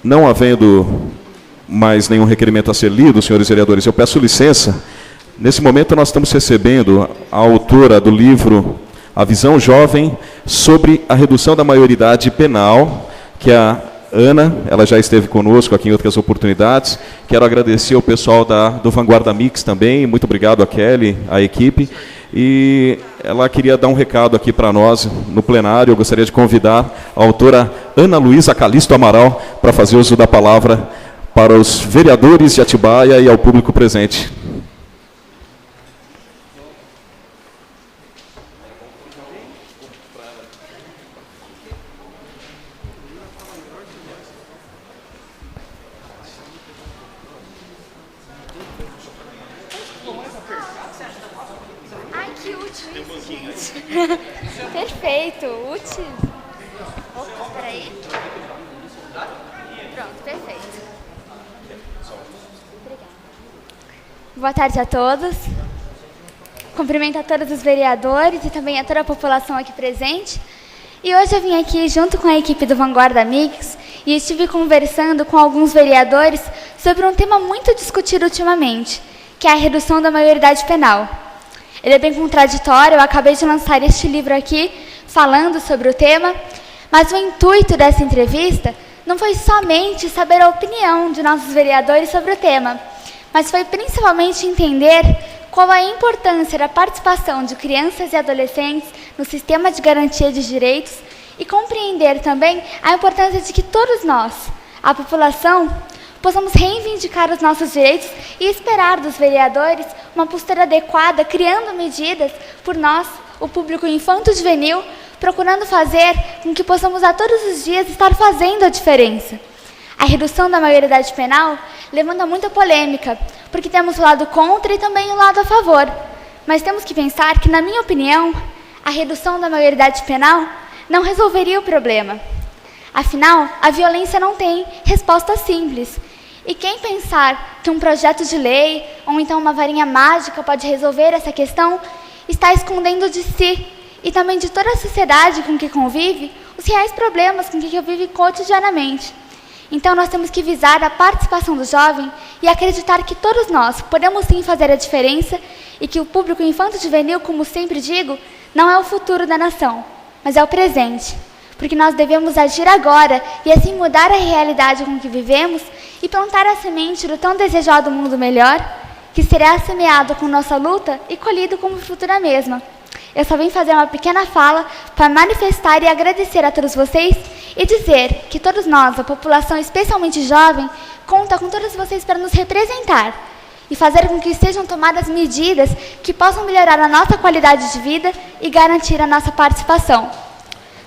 Não havendo mais nenhum requerimento a ser lido, senhores vereadores, eu peço licença. Nesse momento, nós estamos recebendo a autora do livro A Visão Jovem sobre a Redução da Maioridade Penal, que é a Ana. Ela já esteve conosco aqui em outras oportunidades. Quero agradecer ao pessoal do Vanguarda Mix também. Muito obrigado a Kelly, a equipe. E ela queria dar um recado aqui para nós, no plenário. Eu gostaria de convidar a autora Ana Luísa Calisto Amaral para fazer uso da palavra para os vereadores de Atibaia e ao público presente. Ai, que útil. Perfeito, útil. Opa, espera aí. Pronto, perfeito. Obrigada. Boa tarde a todos. Cumprimento a todos os vereadores e também a toda a população aqui presente. E hoje eu vim aqui junto com a equipe do Vanguarda Mix e estive conversando com alguns vereadores sobre um tema muito discutido ultimamente, que é a redução da maioridade penal. Ele é bem contraditório, eu acabei de lançar este livro aqui falando sobre o tema, mas o intuito dessa entrevista não foi somente saber a opinião de nossos vereadores sobre o tema, mas foi principalmente entender qual a importância da participação de crianças e adolescentes no sistema de garantia de direitos e compreender também a importância de que todos nós, a população, possamos reivindicar os nossos direitos e esperar dos vereadores uma postura adequada, criando medidas por nós, o público infanto-juvenil, procurando fazer com que possamos a todos os dias estar fazendo a diferença. A redução da maioridade penal levanta muita polêmica, porque temos o lado contra e também o lado a favor. Mas temos que pensar que, na minha opinião, a redução da maioridade penal não resolveria o problema. Afinal, a violência não tem resposta simples. E quem pensar que um projeto de lei ou então uma varinha mágica pode resolver essa questão, está escondendo de si e também de toda a sociedade com que convive os reais problemas com que vive cotidianamente. Então nós temos que visar a participação do jovem e acreditar que todos nós podemos sim fazer a diferença e que o público infanto-juvenil, como sempre digo, não é o futuro da nação, mas é o presente. Porque nós devemos agir agora e assim mudar a realidade com que vivemos e plantar a semente do tão desejado mundo melhor, que será semeado com nossa luta e colhido como fruto da mesma. Eu só vim fazer uma pequena fala para manifestar e agradecer a todos vocês e dizer que todos nós, a população especialmente jovem, conta com todos vocês para nos representar e fazer com que sejam tomadas medidas que possam melhorar a nossa qualidade de vida e garantir a nossa participação.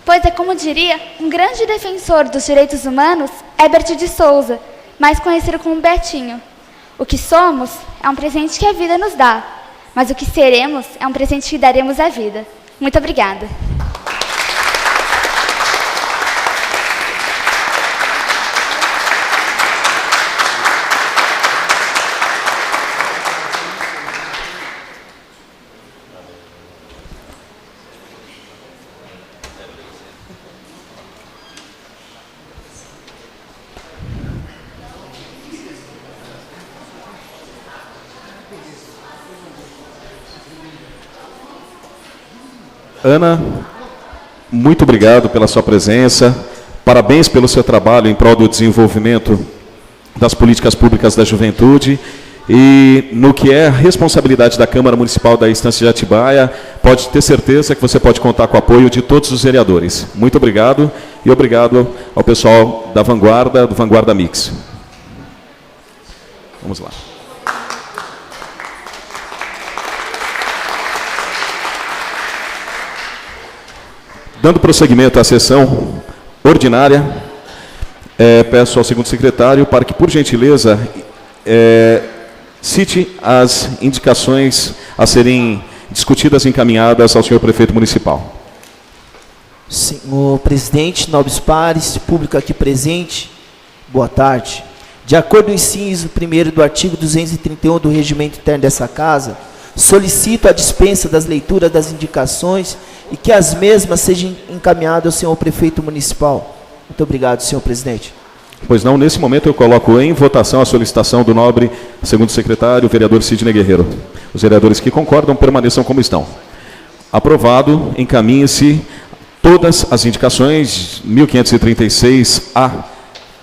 Pois é como diria um grande defensor dos direitos humanos, Herbert de Souza, mais conhecido como Betinho: o que somos é um presente que a vida nos dá, mas o que seremos é um presente que daremos à vida. Muito obrigada. Ana, muito obrigado pela sua presença, parabéns pelo seu trabalho em prol do desenvolvimento das políticas públicas da juventude e no que é a responsabilidade da Câmara Municipal da Estância de Atibaia, pode ter certeza que você pode contar com o apoio de todos os vereadores. Muito obrigado e obrigado ao pessoal da Vanguarda, do Vanguarda Mix. Vamos lá. Dando prosseguimento à sessão ordinária, peço ao segundo secretário para que, por gentileza, cite as indicações a serem discutidas e encaminhadas ao senhor prefeito municipal. Senhor presidente, nobres pares, público aqui presente, boa tarde. De acordo com o inciso 1º do artigo 231 do Regimento Interno dessa Casa, solicito a dispensa das leituras das indicações e que as mesmas sejam encaminhadas ao senhor prefeito municipal. Muito obrigado, senhor presidente. Pois não, nesse momento eu coloco em votação a solicitação do nobre segundo secretário, o vereador Sidney Guerreiro. Os vereadores que concordam permaneçam como estão. Aprovado, encaminhe-se todas as indicações 1536 a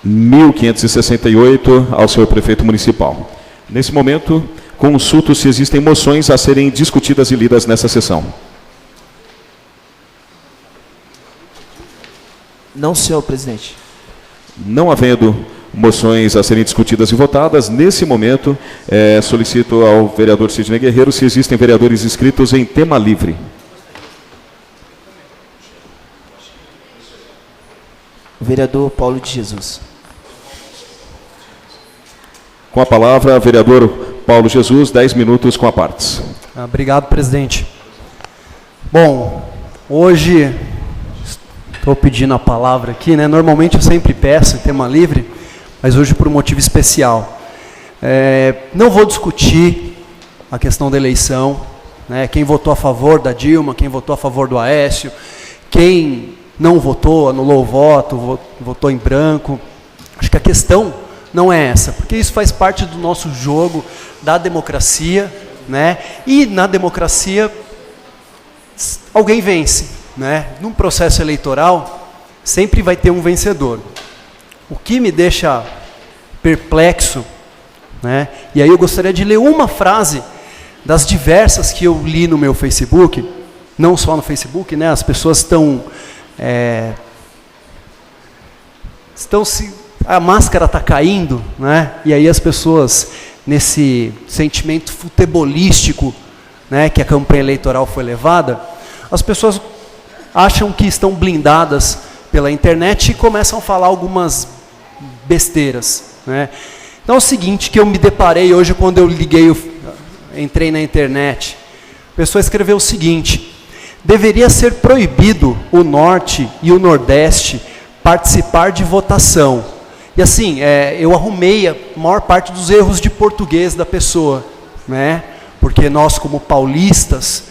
1568 ao senhor prefeito municipal. Nesse momento, consulto se existem moções a serem discutidas e lidas nessa sessão. Não, senhor presidente. Não havendo moções a serem discutidas e votadas, nesse momento, solicito ao vereador Sidney Guerreiro se existem vereadores inscritos em tema livre. O vereador Paulo de Jesus. Com a palavra, vereador Paulo Jesus, 10 minutos com a partes. Obrigado, presidente. Bom, hoje estou pedindo a palavra aqui, né? Normalmente eu sempre peço em tema livre, mas hoje por um motivo especial. Não vou discutir a questão da eleição, né? Quem votou a favor da Dilma, quem votou a favor do Aécio, quem não votou, anulou o voto, votou em branco. Acho que a questão não é essa, porque isso faz parte do nosso jogo da democracia, né? E na democracia alguém vence, né? Num processo eleitoral sempre vai ter um vencedor. O que me deixa perplexo, né? E aí eu gostaria de ler uma frase das diversas que eu li no meu Facebook, não só no Facebook, né? As pessoas estão a máscara está caindo, né? E aí as pessoas, nesse sentimento futebolístico, né, que a campanha eleitoral foi levada, as pessoas acham que estão blindadas pela internet e começam a falar algumas besteiras, né? Então é o seguinte, que eu me deparei hoje quando eu entrei na internet. A pessoa escreveu o seguinte: deveria ser proibido o Norte e o Nordeste participar de votação. E assim, eu arrumei a maior parte dos erros de português da pessoa, né? Porque nós, como paulistas,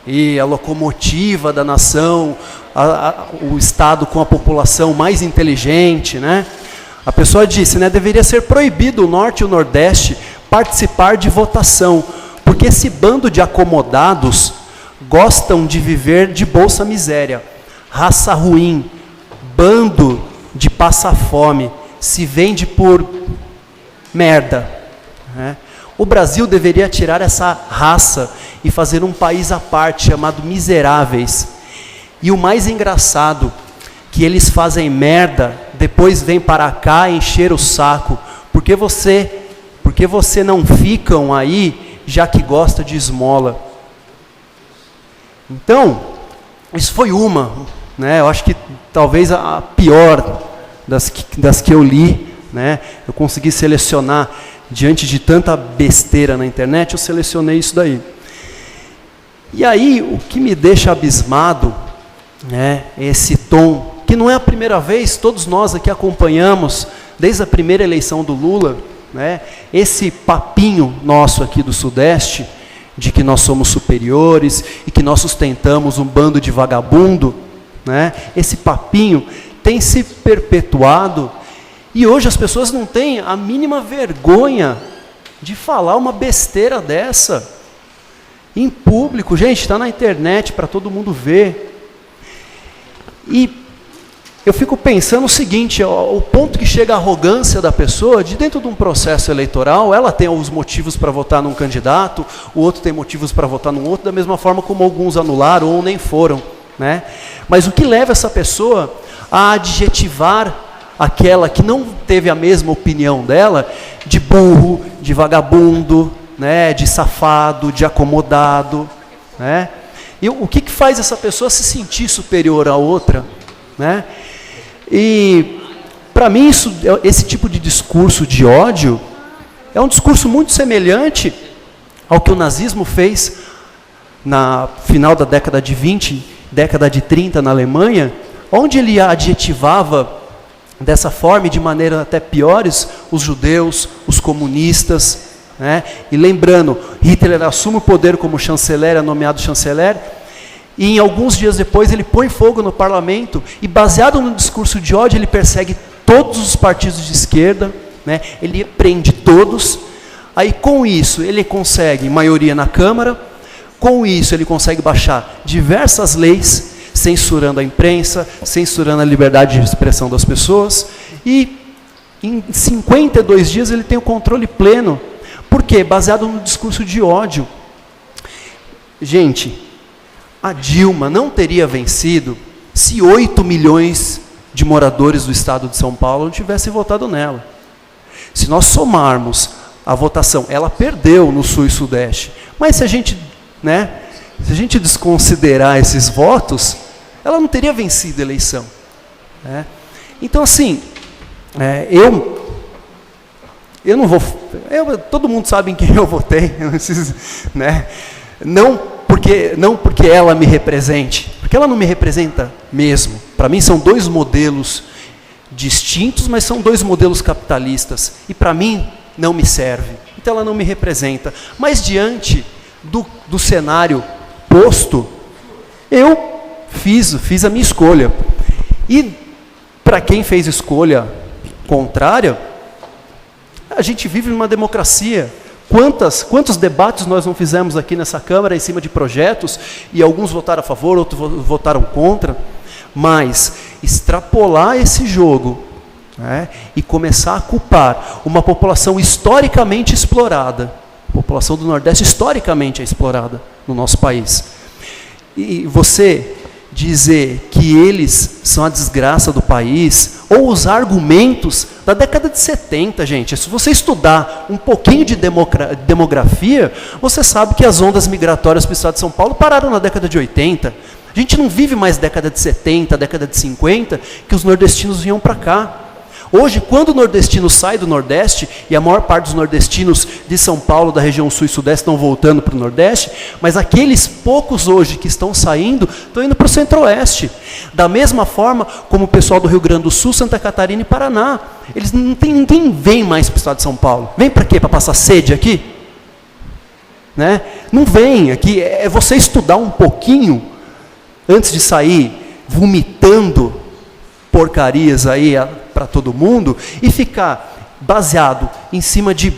e a locomotiva da nação, o estado com a população mais inteligente, né? A pessoa disse, né, deveria ser proibido o Norte e o Nordeste participar de votação, porque esse bando de acomodados gostam de viver de bolsa miséria, raça ruim, bando de passa-fome, se vende por merda, né? O Brasil deveria tirar essa raça e fazer um país à parte chamado miseráveis. E o mais engraçado, que eles fazem merda, depois vêm para cá encher o saco. Por que você não ficam aí, já que gosta de esmola? Então, isso foi uma, né? Eu acho que talvez a pior das que eu li, né? Eu consegui selecionar, diante de tanta besteira na internet, eu selecionei isso daí. E aí, o que me deixa abismado, né, é esse tom, que não é a primeira vez, todos nós aqui acompanhamos, desde a primeira eleição do Lula, né, esse papinho nosso aqui do Sudeste, de que nós somos superiores e que nós sustentamos um bando de vagabundo, né, esse papinho tem se perpetuado. E hoje as pessoas não têm a mínima vergonha de falar uma besteira dessa em público. Gente, está na internet para todo mundo ver. E eu fico pensando o seguinte, o ponto que chega a arrogância da pessoa, de dentro de um processo eleitoral, ela tem os motivos para votar num candidato, o outro tem motivos para votar num outro, da mesma forma como alguns anularam ou nem foram, né? Mas o que leva essa pessoa a adjetivar aquela que não teve a mesma opinião dela, de burro, de vagabundo, né, de safado, de acomodado, né? E o que faz essa pessoa se sentir superior à outra, né? E para mim esse tipo de discurso de ódio é um discurso muito semelhante ao que o nazismo fez na final da década de 20, década de 30 na Alemanha, onde ele adjetivava dessa forma e de maneira até piores os judeus, os comunistas, né? E lembrando, Hitler assume o poder como chanceler, é nomeado chanceler, e em alguns dias depois ele põe fogo no parlamento, e baseado no discurso de ódio, ele persegue todos os partidos de esquerda, né? Ele prende todos. Aí com isso ele consegue maioria na Câmara, com isso ele consegue baixar diversas leis, censurando a imprensa, censurando a liberdade de expressão das pessoas, e em 52 dias ele tem o controle pleno. Por quê? Baseado no discurso de ódio. Gente, a Dilma não teria vencido se 8 milhões de moradores do estado de São Paulo não tivessem votado nela. Se nós somarmos a votação, ela perdeu no Sul e Sudeste, mas se a gente desconsiderar esses votos, ela não teria vencido a eleição, né? Então, assim, eu não vou... todo mundo sabe em quem eu votei, né? Não porque ela me represente, porque ela não me representa mesmo. Para mim são dois modelos distintos, mas são dois modelos capitalistas, e para mim não me serve, então ela não me representa. Mas diante do cenário posto, eu fiz a minha escolha. E para quem fez escolha contrária, a gente vive numa democracia. Quantos debates nós não fizemos aqui nessa Câmara em cima de projetos, e alguns votaram a favor, outros votaram contra, mas extrapolar esse jogo, né, e começar a culpar uma população historicamente explorada, a população do Nordeste historicamente é explorada no nosso país, e você dizer que eles são a desgraça do país, ou usar argumentos da década de 70, gente. Se você estudar um pouquinho de demografia, você sabe que as ondas migratórias para o estado de São Paulo pararam na década de 80. A gente não vive mais década de 70, década de 50, que os nordestinos vinham para cá. Hoje, quando o nordestino sai do Nordeste, e a maior parte dos nordestinos de São Paulo, da região Sul e Sudeste, estão voltando para o Nordeste, mas aqueles poucos hoje que estão saindo, estão indo para o Centro-Oeste. Da mesma forma como o pessoal do Rio Grande do Sul, Santa Catarina e Paraná. Eles não tem, ninguém vem mais para o estado de São Paulo. Vem para quê? Para passar sede aqui? Né? Não vem aqui. É você estudar um pouquinho antes de sair vomitando porcarias aí para todo mundo, e ficar baseado em cima de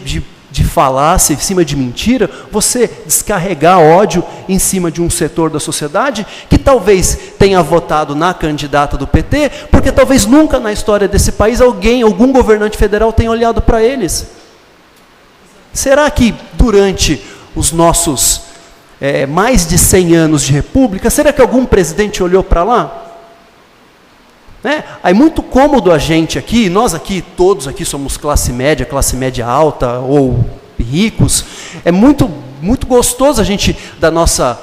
falácia, em cima de mentira, você descarregar ódio em cima de um setor da sociedade que talvez tenha votado na candidata do PT, porque talvez nunca na história desse país algum governante federal tenha olhado para eles. Será que durante os nossos mais de 100 anos de república, será que algum presidente olhou para lá? Né? É muito cômodo a gente aqui, nós aqui, todos aqui somos classe média alta ou ricos, é muito gostoso a gente, da nossa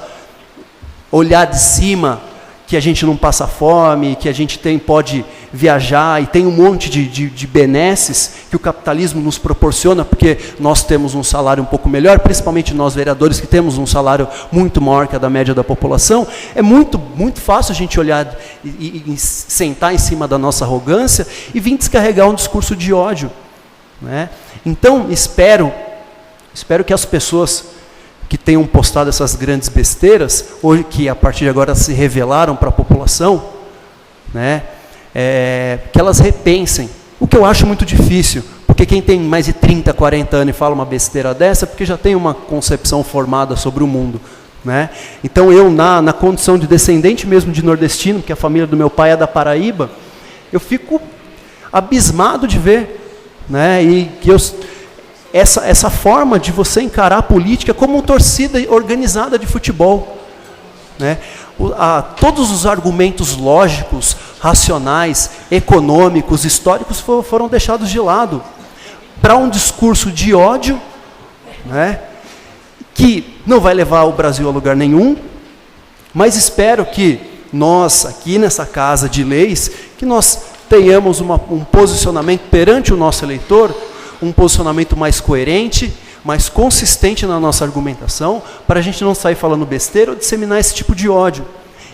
olhar de cima, que a gente não passa fome, que a gente pode viajar e tem um monte de benesses que o capitalismo nos proporciona, porque nós temos um salário um pouco melhor, principalmente nós vereadores que temos um salário muito maior que a da média da população. É muito fácil a gente olhar e sentar em cima da nossa arrogância e vir descarregar um discurso de ódio, né? Então, espero que as pessoas que tenham postado essas grandes besteiras, hoje que a partir de agora se revelaram para a população, né, que elas repensem, o que eu acho muito difícil, porque quem tem mais de 30, 40 anos e fala uma besteira dessa, é porque já tem uma concepção formada sobre o mundo, né? Então eu, na condição de descendente mesmo de nordestino, porque a família do meu pai é da Paraíba, eu fico abismado de ver, né, e que essa forma de você encarar a política como uma torcida organizada de futebol, né? Todos os argumentos lógicos, racionais, econômicos, históricos foram deixados de lado para um discurso de ódio, né, que não vai levar o Brasil a lugar nenhum, mas espero que nós, aqui nessa casa de leis, que nós tenhamos um posicionamento perante o nosso eleitor, um posicionamento mais coerente, mais consistente na nossa argumentação, para a gente não sair falando besteira ou disseminar esse tipo de ódio.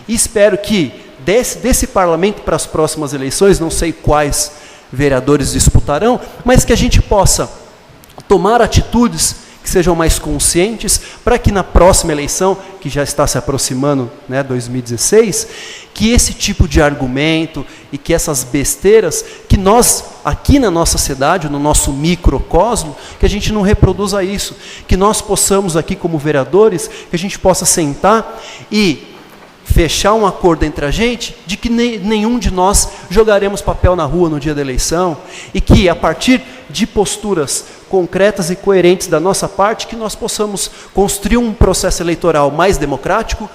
E espero que desse parlamento para as próximas eleições, não sei quais vereadores disputarão, mas que a gente possa tomar atitudes que sejam mais conscientes, para que na próxima eleição, que já está se aproximando, né, 2016, que esse tipo de argumento e que essas besteiras, que nós, aqui na nossa cidade, no nosso microcosmo, que a gente não reproduza isso, que nós possamos aqui como vereadores, que a gente possa sentar e fechar um acordo entre a gente de que nenhum de nós jogaremos papel na rua no dia da eleição e que a partir de posturas concretas e coerentes da nossa parte, que nós possamos construir um processo eleitoral mais democrático,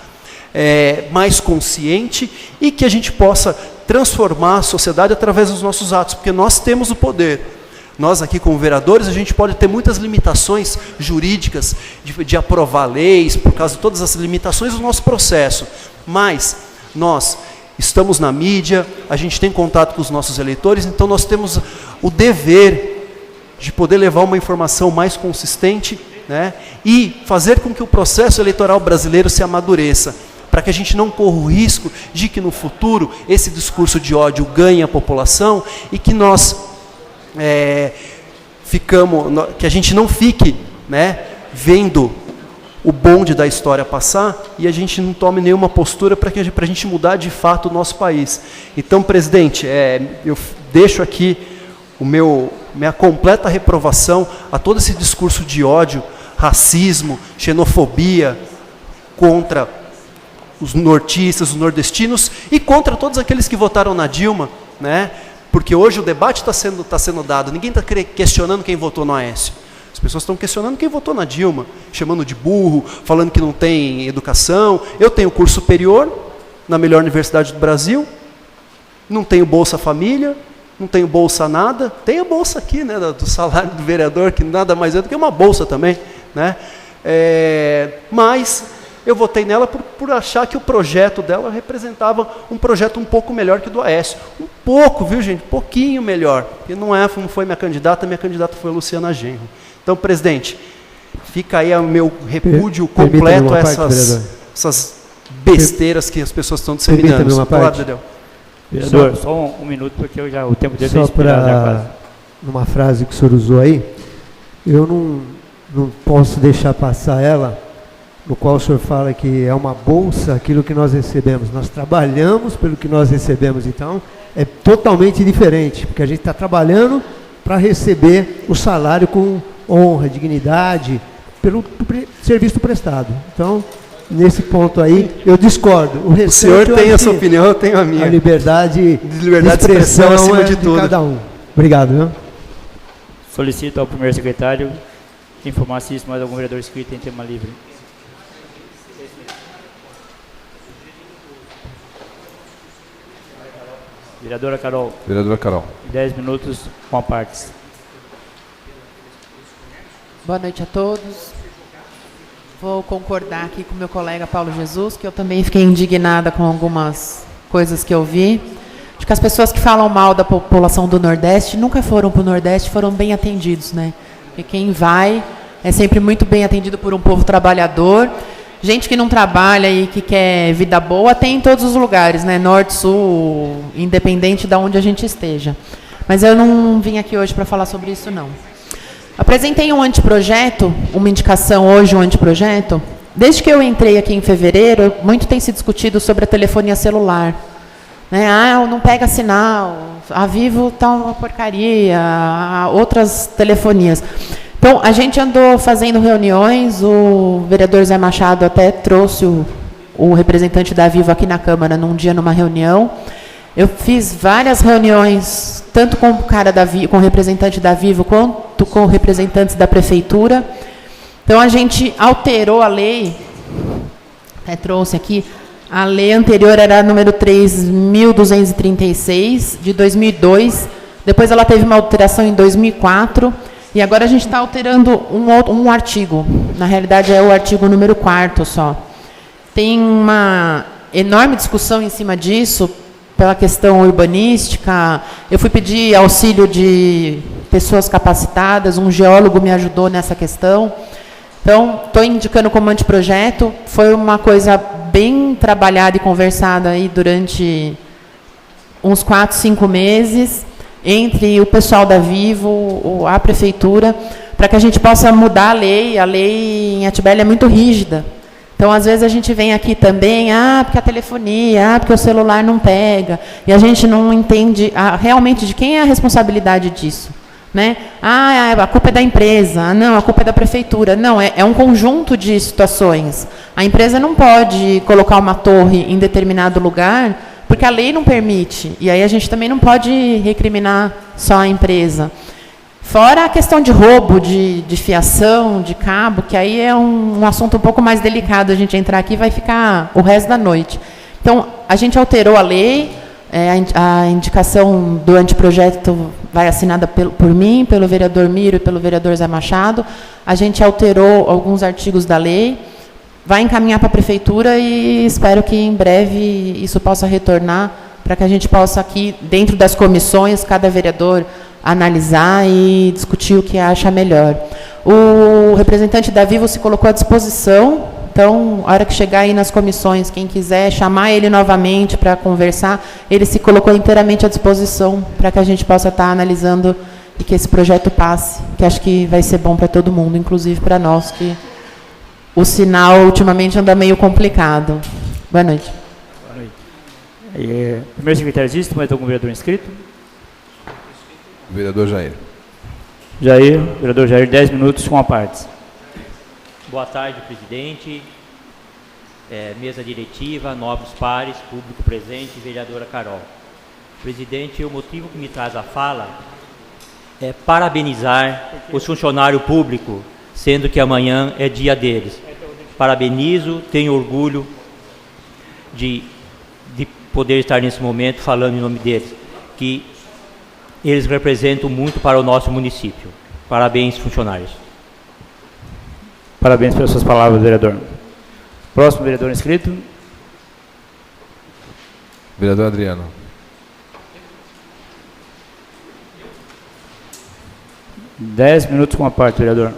mais consciente e que a gente possa transformar a sociedade através dos nossos atos, porque nós temos o poder. Nós aqui como vereadores, a gente pode ter muitas limitações jurídicas de aprovar leis, por causa de todas as limitações do nosso processo, mas nós estamos na mídia, a gente tem contato com os nossos eleitores, então nós temos o dever de poder levar uma informação mais consistente, né, e fazer com que o processo eleitoral brasileiro se amadureça, para que a gente não corra o risco de que no futuro esse discurso de ódio ganhe a população e que nós que a gente não fique, né, vendo o bonde da história passar e a gente não tome nenhuma postura para a gente mudar de fato o nosso país. Então, presidente, eu deixo aqui minha completa reprovação a todo esse discurso de ódio, racismo, xenofobia contra os nortistas, os nordestinos e contra todos aqueles que votaram na Dilma, né? Porque hoje o debate está sendo dado, ninguém está questionando quem votou no Aécio. As pessoas estão questionando quem votou na Dilma, chamando de burro, falando que não tem educação. Eu tenho curso superior na melhor universidade do Brasil, não tenho Bolsa Família, não tenho bolsa nada, tenho a bolsa aqui, né, do salário do vereador, que nada mais é do que uma bolsa também, né? Mas eu votei nela por achar que o projeto dela representava um projeto um pouco melhor que o do Aécio. Um pouco, viu, gente? Pouquinho melhor. Porque não foi minha candidata foi a Luciana Genro. Então, presidente, fica aí o meu repúdio completo a essas besteiras que as pessoas estão disseminando. Vereador, só um minuto, porque o tempo dele já quase. Numa frase que o senhor usou aí, eu não posso deixar passar ela, no qual o senhor fala que é uma bolsa aquilo que nós recebemos. Nós trabalhamos pelo que nós recebemos, então é totalmente diferente, porque a gente está trabalhando para receber o salário com honra, dignidade, pelo serviço prestado. Então, nesse ponto aí, eu discordo. O senhor tem a sua opinião, eu tenho a minha. A liberdade de expressão acima de tudo. Cada um. Obrigado. Viu? Solicito ao primeiro secretário informar se mais algum vereador inscrito em tema livre. Vereadora Carol. Vereadora Carol. 10 minutos com a partes. Boa noite a todos. Vou concordar aqui com meu colega Paulo Jesus, que eu também fiquei indignada com algumas coisas que eu vi. Acho que as pessoas que falam mal da população do Nordeste nunca foram para o Nordeste, foram bem atendidos, né? Porque quem vai é sempre muito bem atendido por um povo trabalhador. Gente que não trabalha e que quer vida boa tem em todos os lugares, né? Norte, Sul, independente de onde a gente esteja. Mas eu não vim aqui hoje para falar sobre isso, não. Apresentei um anteprojeto, uma indicação hoje, um anteprojeto. Desde que eu entrei aqui em fevereiro, muito tem se discutido sobre a telefonia celular. Né? Não pega sinal, a Vivo está uma porcaria, outras telefonias. Então, a gente andou fazendo reuniões, o vereador Zé Machado até trouxe o representante da Vivo aqui na Câmara num dia, numa reunião. Eu fiz várias reuniões, tanto com o cara com o representante da Vivo, quanto com representantes da Prefeitura. Então, a gente alterou a lei, até trouxe aqui, a lei anterior era a número 3.236, de 2002, depois ela teve uma alteração em 2004, e agora a gente está alterando um artigo, na realidade é o artigo número 4º só. Tem uma enorme discussão em cima disso, pela questão urbanística. Eu fui pedir auxílio de pessoas capacitadas, um geólogo me ajudou nessa questão. Então, estou indicando como anteprojeto. Foi uma coisa bem trabalhada e conversada aí durante uns 4, 5 meses, entre o pessoal da Vivo, a Prefeitura, para que a gente possa mudar a lei. A lei em Atibaia é muito rígida. Então, às vezes, a gente vem aqui também, porque a telefonia, porque o celular não pega, e a gente não entende realmente de quem é a responsabilidade disso. Né? A culpa é da empresa, não, a culpa é da prefeitura. Não, é um conjunto de situações. A empresa não pode colocar uma torre em determinado lugar, porque a lei não permite. E aí a gente também não pode recriminar só a empresa. Fora a questão de roubo, de fiação, de cabo, que aí é um assunto um pouco mais delicado. A gente entrar aqui vai ficar o resto da noite. Então, a gente alterou a lei, a indicação do anteprojeto vai assinada por mim, pelo vereador Miro e pelo vereador Zé Machado. A gente alterou alguns artigos da lei, vai encaminhar para a prefeitura e espero que em breve isso possa retornar para que a gente possa aqui, dentro das comissões, cada vereador analisar e discutir o que acha melhor. O representante da Vivo se colocou à disposição, então, a hora que chegar aí nas comissões, quem quiser chamar ele novamente para conversar, ele se colocou inteiramente à disposição para que a gente possa estar analisando e que esse projeto passe, que acho que vai ser bom para todo mundo, inclusive para nós, que o sinal ultimamente anda meio complicado. Boa noite. Boa noite. Primeiro secretário, existe mais algum vereador inscrito? Vereador Jair. Vereador Jair, 10 minutos com a parte. Boa tarde, presidente, mesa diretiva, nobres pares, público presente, vereadora Carol. Presidente, o motivo que me traz a fala é parabenizar os funcionários públicos, sendo que amanhã é dia deles. Parabenizo, tenho orgulho de poder estar nesse momento falando em nome deles, que eles representam muito para o nosso município. Parabéns, funcionários. Parabéns pelas suas palavras, vereador. Próximo vereador inscrito. Vereador Adriano. Dez minutos com a parte, vereador.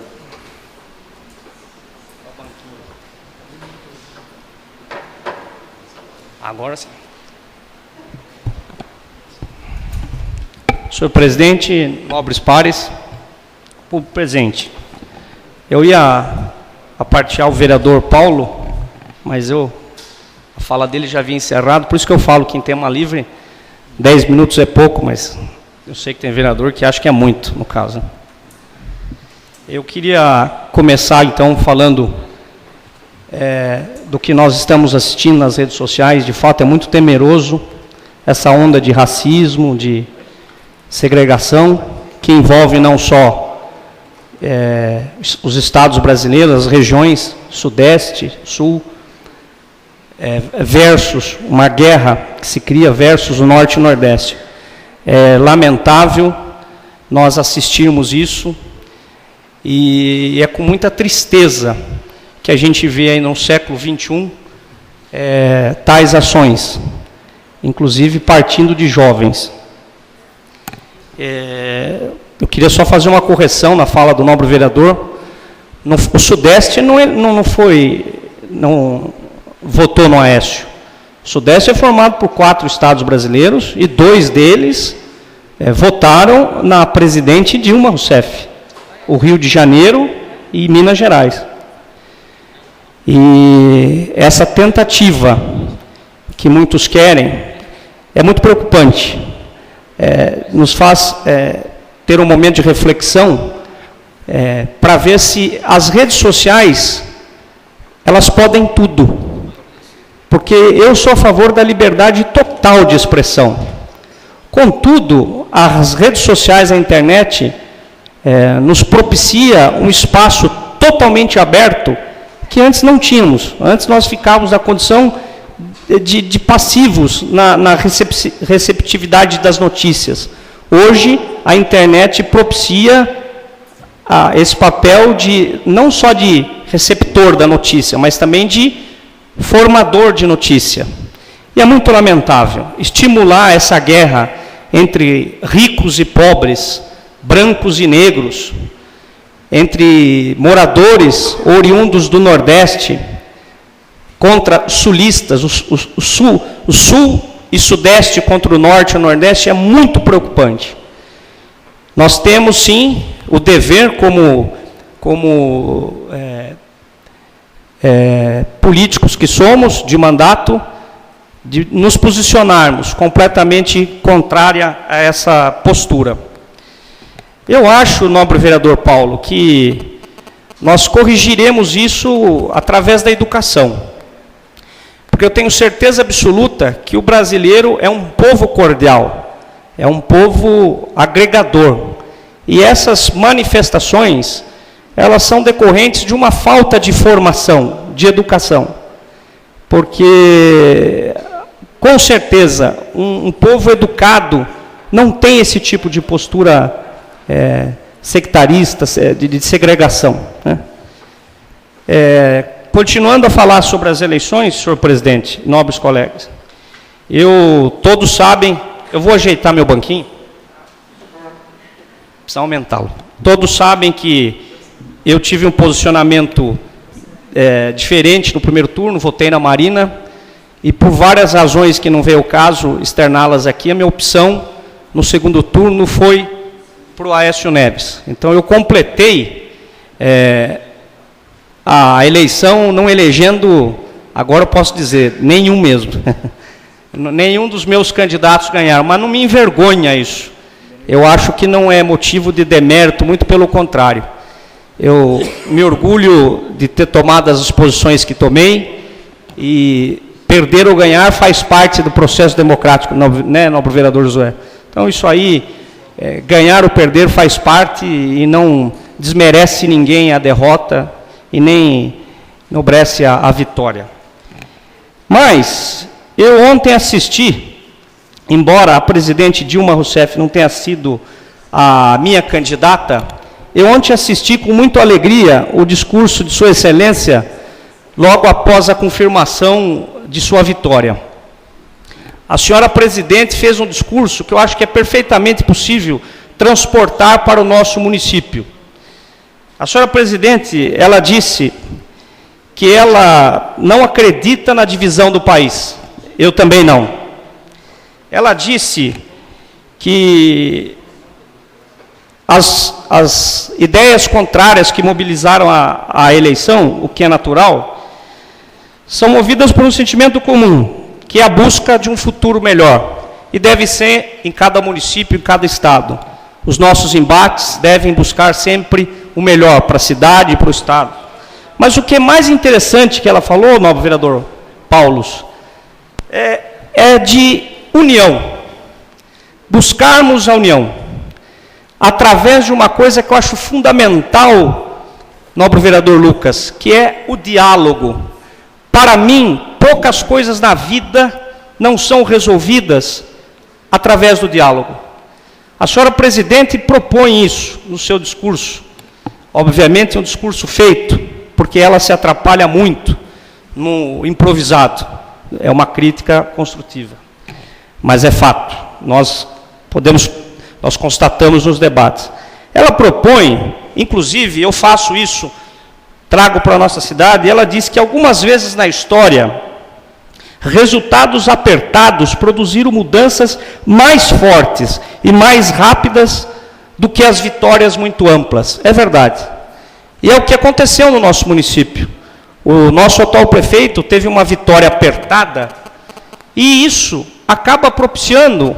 Agora sim. Senhor presidente, nobres pares, público presente. Eu ia apartear o vereador Paulo, mas a fala dele já havia encerrado, por isso que eu falo que em tema livre, 10 minutos é pouco, mas eu sei que tem vereador que acha que é muito, no caso. Eu queria começar, então, falando do que nós estamos assistindo nas redes sociais. De fato, é muito temeroso essa onda de racismo, de segregação, que envolve não só os estados brasileiros, as regiões sudeste, sul, versus uma guerra que se cria versus o norte e o nordeste. É lamentável nós assistirmos isso e é com muita tristeza que a gente vê aí no século XXI tais ações, inclusive partindo de jovens. Eu queria só fazer uma correção na fala do nobre vereador. O Sudeste não votou no Aécio. O Sudeste é formado por 4 estados brasileiros e 2 deles votaram na presidente Dilma Rousseff, o Rio de Janeiro e Minas Gerais. E essa tentativa que muitos querem é muito preocupante. Nos faz ter um momento de reflexão para ver se as redes sociais elas podem tudo, porque eu sou a favor da liberdade total de expressão. Contudo, as redes sociais, a internet nos propicia um espaço totalmente aberto que antes não tínhamos. Antes nós ficávamos na condição de passivos na receptividade das notícias. Hoje, a internet propicia esse papel não só de receptor da notícia, mas também de formador de notícia. E é muito lamentável estimular essa guerra entre ricos e pobres, brancos e negros, entre moradores oriundos do Nordeste contra sulistas, o Sul e Sudeste contra o Norte e o Nordeste é muito preocupante. Nós temos, sim, o dever como políticos que somos, de mandato, de nos posicionarmos completamente contrária a essa postura. Eu acho, nobre vereador Paulo, que nós corrigiremos isso através da educação. Porque eu tenho certeza absoluta que o brasileiro é um povo cordial, é um povo agregador. E essas manifestações, elas são decorrentes de uma falta de formação, de educação. Porque, com certeza, um povo educado não tem esse tipo de postura sectarista, de segregação, né? Continuando a falar sobre as eleições, senhor presidente, nobres colegas, todos sabem, eu vou ajeitar meu banquinho, precisa aumentá-lo. Todos sabem que eu tive um posicionamento diferente no primeiro turno, votei na Marina, e por várias razões que não veio ao caso externá-las aqui, a minha opção no segundo turno foi para o Aécio Neves. Então eu completei a eleição não elegendo, agora eu posso dizer, nenhum mesmo. Nenhum dos meus candidatos ganharam, mas não me envergonha isso. Eu acho que não é motivo de demérito, muito pelo contrário. Eu me orgulho de ter tomado as posições que tomei, e perder ou ganhar faz parte do processo democrático, né, nobre vereador Josué? Então isso aí, ganhar ou perder faz parte e não desmerece ninguém a derrota e nem enobrece a vitória. Mas eu ontem assisti, embora a presidente Dilma Rousseff não tenha sido a minha candidata, eu ontem assisti com muita alegria o discurso de Sua Excelência, logo após a confirmação de sua vitória. A senhora presidente fez um discurso que eu acho que é perfeitamente possível transportar para o nosso município. A senhora presidente, ela disse que ela não acredita na divisão do país. Eu também não. Ela disse que as ideias contrárias que mobilizaram a eleição, o que é natural, são movidas por um sentimento comum, que é a busca de um futuro melhor. E deve ser em cada município, em cada estado. Os nossos embates devem buscar sempre o melhor para a cidade e para o estado. Mas o que é mais interessante que ela falou, nobre vereador Paulo, é de união. Buscarmos a união. Através de uma coisa que eu acho fundamental, nobre vereador Lucas, que é o diálogo. Para mim, poucas coisas na vida não são resolvidas através do diálogo. A senhora presidente propõe isso no seu discurso. Obviamente é um discurso feito, porque ela se atrapalha muito no improvisado. É uma crítica construtiva. Mas é fato. Nós constatamos nos debates. Ela propõe, inclusive, eu faço isso, trago para a nossa cidade, e ela diz que algumas vezes na história, resultados apertados produziram mudanças mais fortes e mais rápidas do que as vitórias muito amplas. É verdade. E é o que aconteceu no nosso município. O nosso atual prefeito teve uma vitória apertada, e isso acaba propiciando,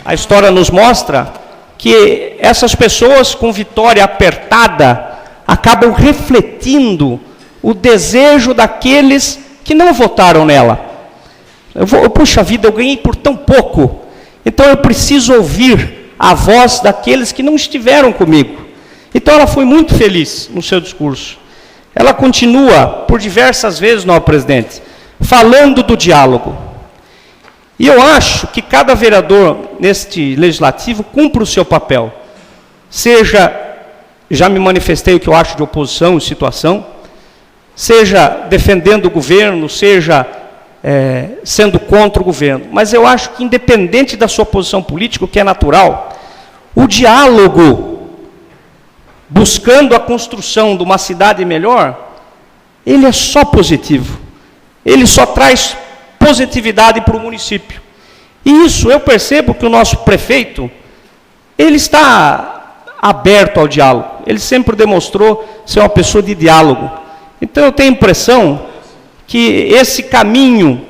a história nos mostra, que essas pessoas com vitória apertada acabam refletindo o desejo daqueles que não votaram nela. Puxa vida, eu ganhei por tão pouco, então eu preciso ouvir a voz daqueles que não estiveram comigo. Então ela foi muito feliz no seu discurso. Ela continua, por diversas vezes, nobre presidente, falando do diálogo. E eu acho que cada vereador neste legislativo cumpre o seu papel. Seja, já me manifestei o que eu acho de oposição e situação, seja defendendo o governo, seja sendo contra o governo. Mas eu acho que, independente da sua posição política, o que é natural, o diálogo, buscando a construção de uma cidade melhor, ele é só positivo. Ele só traz positividade para o município. E isso eu percebo que o nosso prefeito, ele está aberto ao diálogo. Ele sempre demonstrou ser uma pessoa de diálogo. Então eu tenho a impressão que esse caminho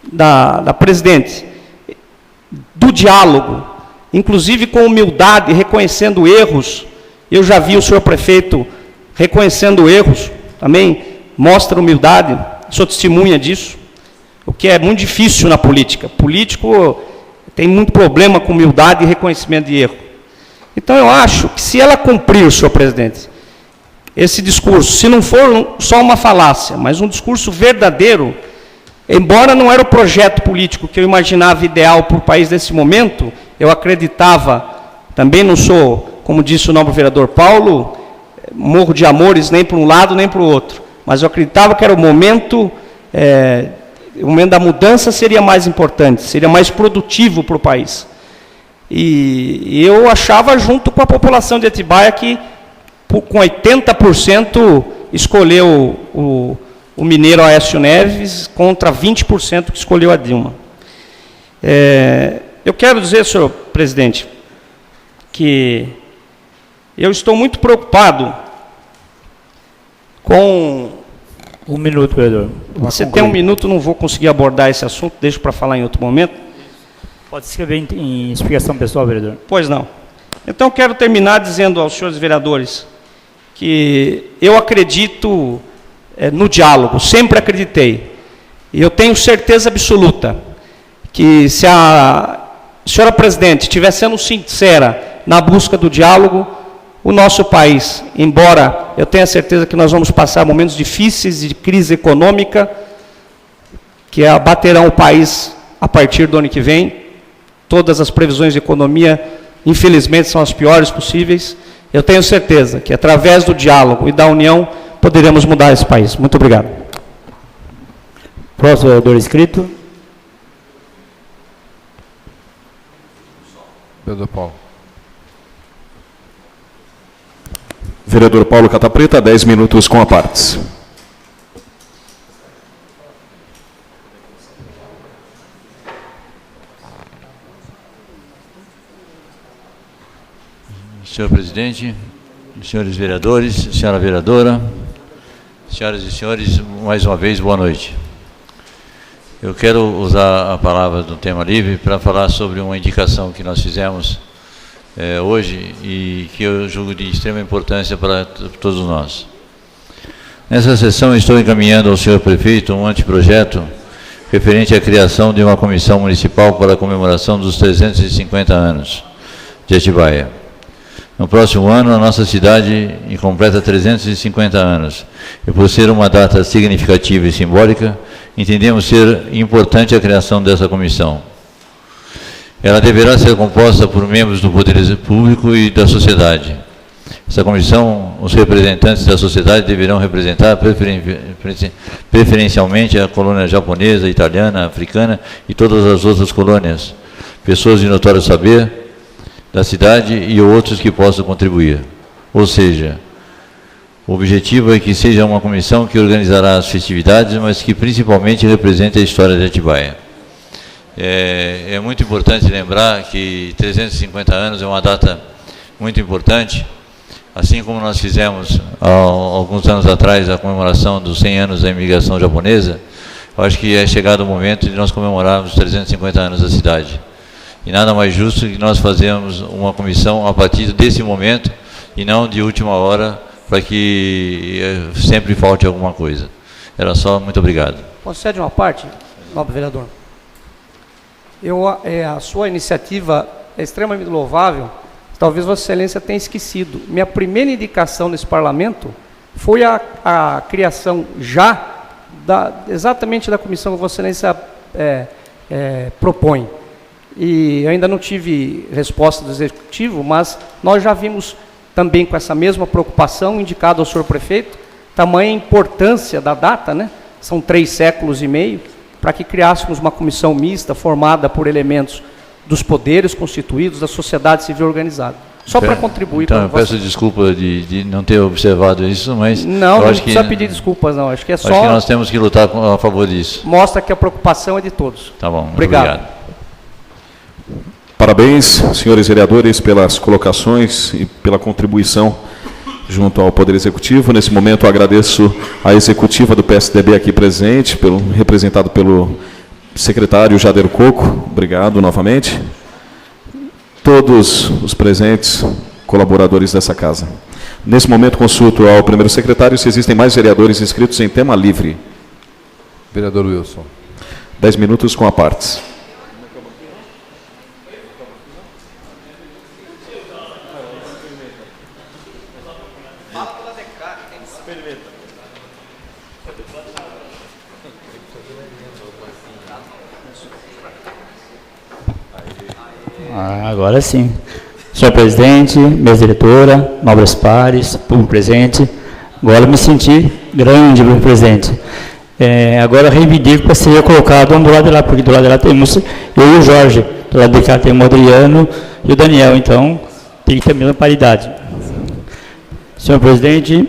da presidente, do diálogo, inclusive com humildade, reconhecendo erros, eu já vi o senhor prefeito reconhecendo erros, também mostra humildade, sou testemunha disso, o que é muito difícil na política. Político tem muito problema com humildade e reconhecimento de erro. Então eu acho que se ela cumprir, senhor presidente, esse discurso, se não for só uma falácia, mas um discurso verdadeiro, embora não era o projeto político que eu imaginava ideal para o país nesse momento, eu acreditava, também não sou, como disse o nobre vereador Paulo, morro de amores nem para um lado nem para o outro, mas eu acreditava que era o momento da mudança seria mais importante, seria mais produtivo para o país. E eu achava, junto com a população de Atibaia, que com 80% escolheu o mineiro Aécio Neves contra 20% que escolheu a Dilma. Eu quero dizer, senhor presidente, que eu estou muito preocupado com... Um minuto, vereador. Você tem um minuto, não vou conseguir abordar esse assunto, deixo para falar em outro momento. Pode escrever em explicação pessoal, vereador. Pois não. Então, quero terminar dizendo aos senhores vereadores que eu acredito no diálogo, sempre acreditei. E eu tenho certeza absoluta que se a senhora presidente estiver sendo sincera na busca do diálogo, o nosso país, embora eu tenha certeza que nós vamos passar momentos difíceis de crise econômica, que abaterão o país a partir do ano que vem, todas as previsões de economia, infelizmente, são as piores possíveis. Eu tenho certeza que, através do diálogo e da união, poderemos mudar esse país. Muito obrigado. Próximo vereador inscrito. Vereador Paulo. Vereador Paulo Catapreta, 10 minutos com a partes. Senhor presidente, senhores vereadores, senhora vereadora, senhoras e senhores, mais uma vez, boa noite. Eu quero usar a palavra do tema livre para falar sobre uma indicação que nós fizemos hoje e que eu julgo de extrema importância para todos nós. Nessa sessão estou encaminhando ao senhor prefeito um anteprojeto referente à criação de uma comissão municipal para a comemoração dos 350 anos de Atibaia. No próximo ano, a nossa cidade completa 350 anos. E por ser uma data significativa e simbólica, entendemos ser importante a criação dessa comissão. Ela deverá ser composta por membros do Poder Público e da sociedade. Essa comissão, os representantes da sociedade deverão representar preferencialmente a colônia japonesa, italiana, africana e todas as outras colônias, pessoas de notório saber da cidade e outros que possam contribuir. Ou seja, o objetivo é que seja uma comissão que organizará as festividades, mas que principalmente represente a história de Atibaia. É muito importante lembrar que 350 anos é uma data muito importante, assim como nós fizemos há alguns anos atrás a comemoração dos 100 anos da imigração japonesa. Eu acho que é chegado o momento de nós comemorarmos os 350 anos da cidade. E nada mais justo que nós fazermos uma comissão a partir desse momento e não de última hora, para que sempre falte alguma coisa. Era só, muito obrigado. Concede uma parte, nobre vereador. A sua iniciativa é extremamente louvável, talvez Vossa Excelência tenha esquecido. Minha primeira indicação nesse parlamento foi a criação exatamente da comissão que Vossa Excelência propõe. E eu ainda não tive resposta do Executivo, mas nós já vimos também com essa mesma preocupação, indicado ao senhor prefeito, tamanha importância da data, né? São 3 séculos e meio, para que criássemos uma comissão mista formada por elementos dos poderes constituídos, da sociedade civil organizada. Só para contribuir. Então, eu peço desculpa de não ter observado isso, mas... Não precisa pedir desculpas, não. Acho que é só... Acho que nós temos que lutar a favor disso. Mostra que a preocupação é de todos. Tá bom, obrigado. Parabéns, senhores vereadores, pelas colocações e pela contribuição junto ao Poder Executivo. Nesse momento, eu agradeço a executiva do PSDB aqui presente, representado pelo secretário Jader Coco. Obrigado novamente. Todos os presentes, colaboradores dessa casa. Nesse momento, consulto ao primeiro secretário se existem mais vereadores inscritos em tema livre. Vereador Wilson. 10 minutos com a partes. Agora sim. Senhor presidente, mesa diretora, nobres pares, público presente, agora eu me senti grande, público presente. Agora eu reivindico para ser colocado um do lado de lá, porque do lado de lá temos eu e o Jorge, do lado de cá temos o Adriano e o Daniel, então tem que ter a mesma paridade. Senhor presidente,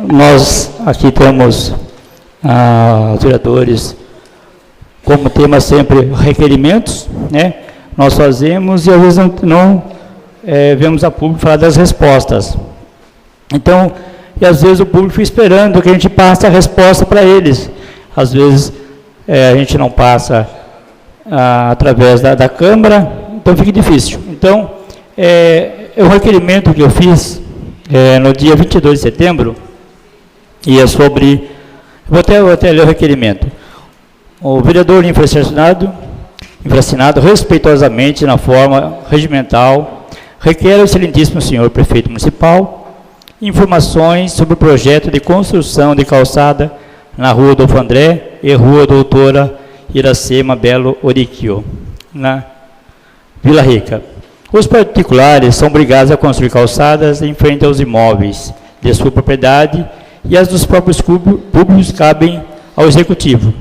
nós aqui temos os vereadores como tema sempre requerimentos, né? Nós fazemos e às vezes não vemos a público falar das respostas. Então, e às vezes o público fica esperando que a gente passe a resposta para eles. Às vezes a gente não passa através da Câmara, então fica difícil. Então, o requerimento que eu fiz no dia 22 de setembro, e é sobre... Vou até ler o requerimento. O vereador infracionado, respeitosamente, na forma regimental, requer ao excelentíssimo senhor prefeito municipal informações sobre o projeto de construção de calçada na Rua Adolfo André e Rua Doutora Iracema Belo Oriquio, na Vila Rica. Os particulares são obrigados a construir calçadas em frente aos imóveis de sua propriedade e as dos próprios públicos cabem ao executivo.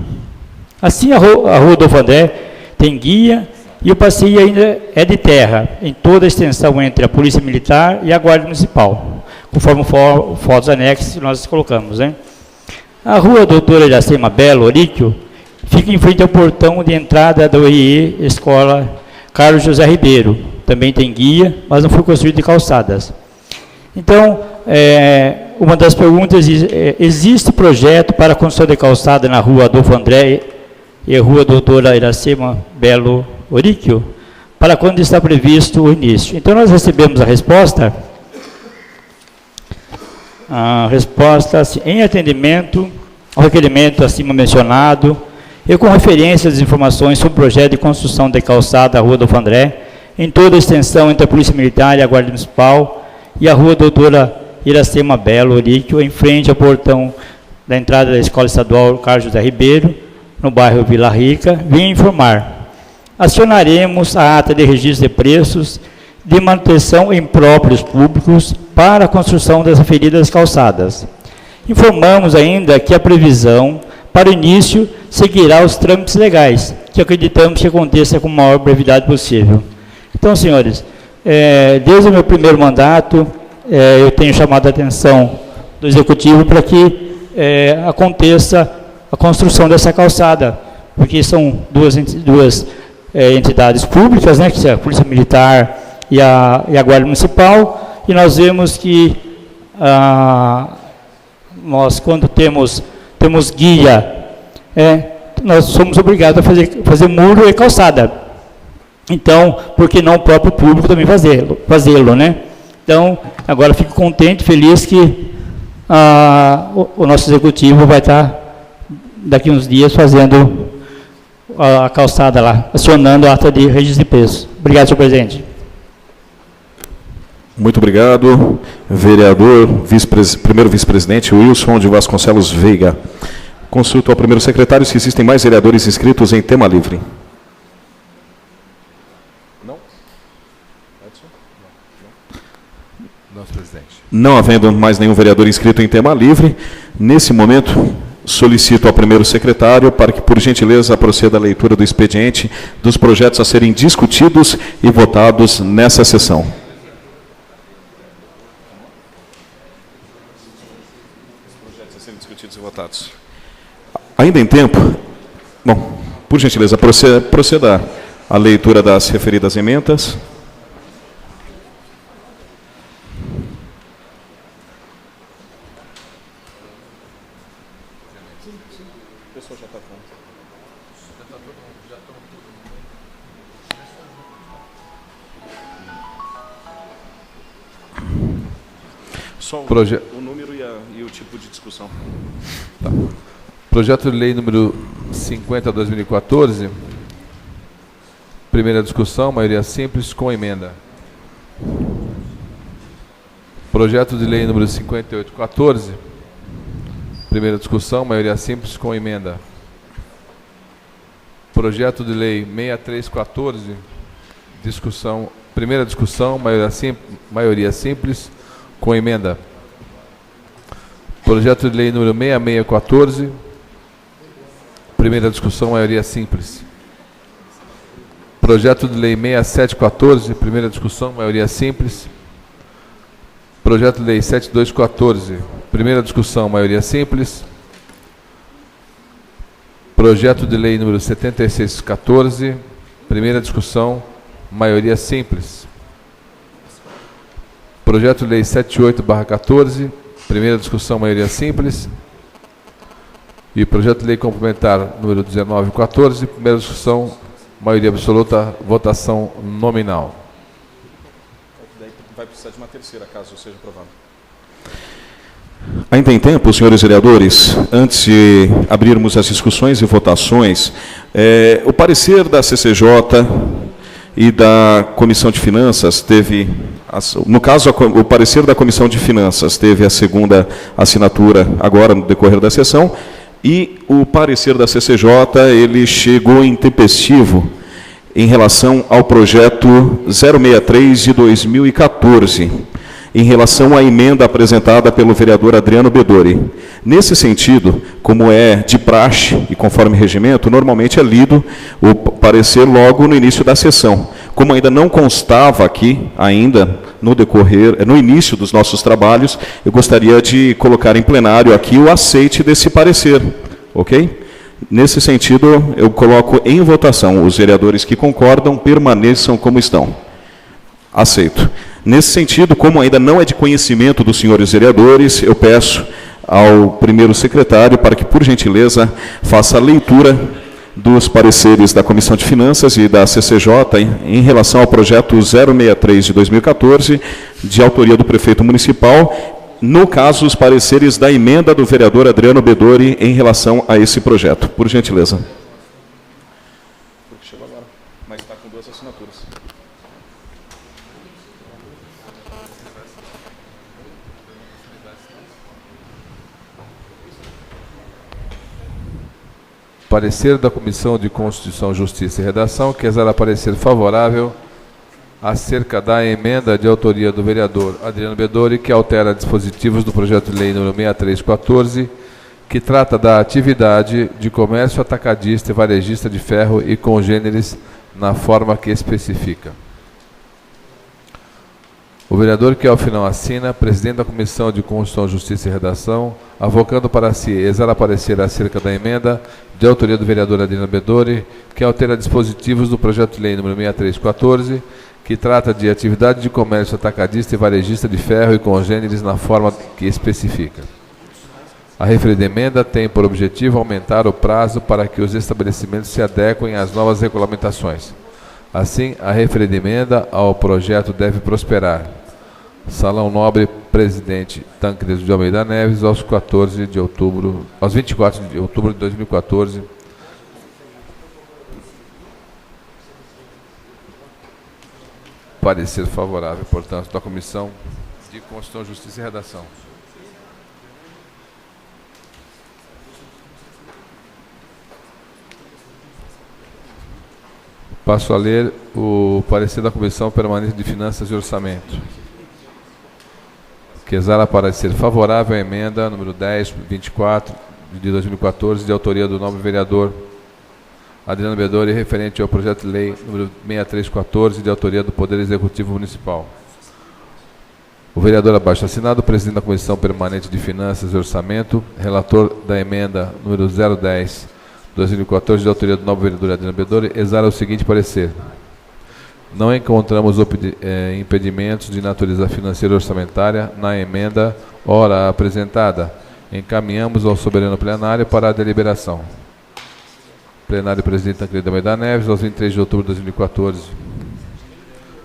Assim, a Rua Adolfo André tem guia e o passeio ainda é de terra, em toda a extensão entre a Polícia Militar e a Guarda Municipal, conforme fotos anexas que nós colocamos, né? A Rua Doutora Iracema Belo Oriquio fica em frente ao portão de entrada da UIE Escola Carlos José Ribeiro. Também tem guia, mas não foi construído de calçadas. Então, uma das perguntas é, existe projeto para a construção de calçada na Rua Adolfo André e a Rua Doutora Iracema Belo Oriquio, para quando está previsto o início? Então, nós recebemos a resposta, assim, em atendimento ao requerimento acima mencionado, e com referência às informações sobre o projeto de construção de calçada da Rua Adolfo André, em toda a extensão entre a Polícia Militar e a Guarda Municipal, e a Rua Doutora Iracema Belo Oriquio, em frente ao portão da entrada da Escola Estadual Carlos José Ribeiro, no bairro Vila Rica, vim informar. Acionaremos a ata de registro de preços de manutenção em próprios públicos para a construção das referidas calçadas. Informamos ainda que a previsão para o início seguirá os trâmites legais, que acreditamos que aconteça com a maior brevidade possível. Então, senhores, desde o meu primeiro mandato, eu tenho chamado a atenção do Executivo para que aconteça a construção dessa calçada, porque são duas entidades públicas, né, que é a Polícia Militar e a Guarda Municipal, e nós vemos que nós, quando temos guia, nós somos obrigados a fazer muro e calçada. Então, por que não o próprio público também fazê-lo, né? Então, agora fico contente, feliz que o nosso Executivo vai estar daqui uns dias fazendo a calçada lá, acionando a ata de registro de preços. Obrigado, senhor presidente. Muito obrigado, vereador, primeiro vice-presidente Wilson de Vasconcelos Veiga. Consulto ao primeiro secretário se existem mais vereadores inscritos em tema livre. Não? Nosso presidente. Não havendo mais nenhum vereador inscrito em tema livre, nesse momento solicito ao primeiro secretário para que, por gentileza, proceda a leitura do expediente dos projetos a serem discutidos e votados nessa sessão. Os projetos a serem discutidos e votados. Ainda em tempo, bom, por gentileza, proceda a leitura das referidas emendas. Só o número e o tipo de discussão. Tá. Projeto de lei número 50/2014. Primeira discussão, maioria simples, com emenda. Projeto de lei número 58/14. Primeira discussão, maioria simples, com emenda. Projeto de lei 63/14. Discussão, primeira discussão, maioria simples, com emenda. Projeto de lei número 66/14. Primeira discussão, maioria simples. Projeto de lei 67/14. Primeira discussão, maioria simples. Projeto de lei 72/14. Primeira discussão, maioria simples. Projeto de lei número 76/14. Primeira discussão, maioria simples. Projeto de lei 78/14, primeira discussão, maioria simples. E projeto de lei complementar número 19/14, primeira discussão, maioria absoluta, votação nominal. Vai precisar de uma terceira, caso seja aprovado. Ainda tem tempo, senhores vereadores, antes de abrirmos as discussões e votações, o parecer da CCJ e da Comissão de Finanças teve, no caso, o parecer da Comissão de Finanças teve a segunda assinatura agora no decorrer da sessão, e o parecer da CCJ, ele chegou intempestivo em relação ao projeto 063 de 2014, em relação à emenda apresentada pelo vereador Adriano Bedori. Nesse sentido, como é de praxe e conforme regimento, normalmente é lido o parecer logo no início da sessão. Como ainda não constava aqui, ainda no início dos nossos trabalhos, eu gostaria de colocar em plenário aqui o aceite desse parecer, ok? Nesse sentido, eu coloco em votação. Os vereadores que concordam permaneçam como estão. Aceito. Nesse sentido, como ainda não é de conhecimento dos senhores vereadores, eu peço ao primeiro secretário para que, por gentileza, faça a leitura dos pareceres da Comissão de Finanças e da CCJ em relação ao projeto 063 de 2014, de autoria do prefeito municipal, no caso, os pareceres da emenda do vereador Adriano Bedori em relação a esse projeto. Por gentileza. Porque chegou agora, mas está com 2 assinaturas. Parecer da Comissão de Constituição, Justiça e Redação, que exala parecer favorável acerca da emenda de autoria do vereador Adriano Bedori, que altera dispositivos do projeto de lei número 63/14, que trata da atividade de comércio atacadista e varejista de ferro e congêneres na forma que especifica. O vereador que ao final assina, presidente da Comissão de Constituição, Justiça e Redação, avocando para si exala parecer acerca da emenda de autoria do vereador Adriano Bedori, que altera dispositivos do projeto de lei número 63/14, que trata de atividade de comércio atacadista e varejista de ferro e congêneres na forma que especifica. A referida emenda tem por objetivo aumentar o prazo para que os estabelecimentos se adequem às novas regulamentações. Assim, a referida emenda ao projeto deve prosperar. Salão Nobre, Presidente Tancredo de Almeida Neves, aos 24 de outubro de 2014. Parecer favorável, portanto, da Comissão de Constituição, Justiça e Redação. Passo a ler o parecer da Comissão Permanente de Finanças e Orçamento, que exala parecer favorável à emenda número 10/24 de 2014, de autoria do nobre vereador Adriano Bedori, referente ao projeto de lei número 63/14, de autoria do Poder Executivo Municipal. O vereador abaixo assinado, presidente da Comissão Permanente de Finanças e Orçamento, relator da emenda número 010 2014, de autoria do nobre vereador Adriano Bedore, exala o seguinte parecer. Não encontramos impedimentos de natureza financeira e orçamentária na emenda ora apresentada. Encaminhamos ao soberano plenário para a deliberação. Plenário presidente Tancredo Almeida Neves, aos 23 de outubro de 2014.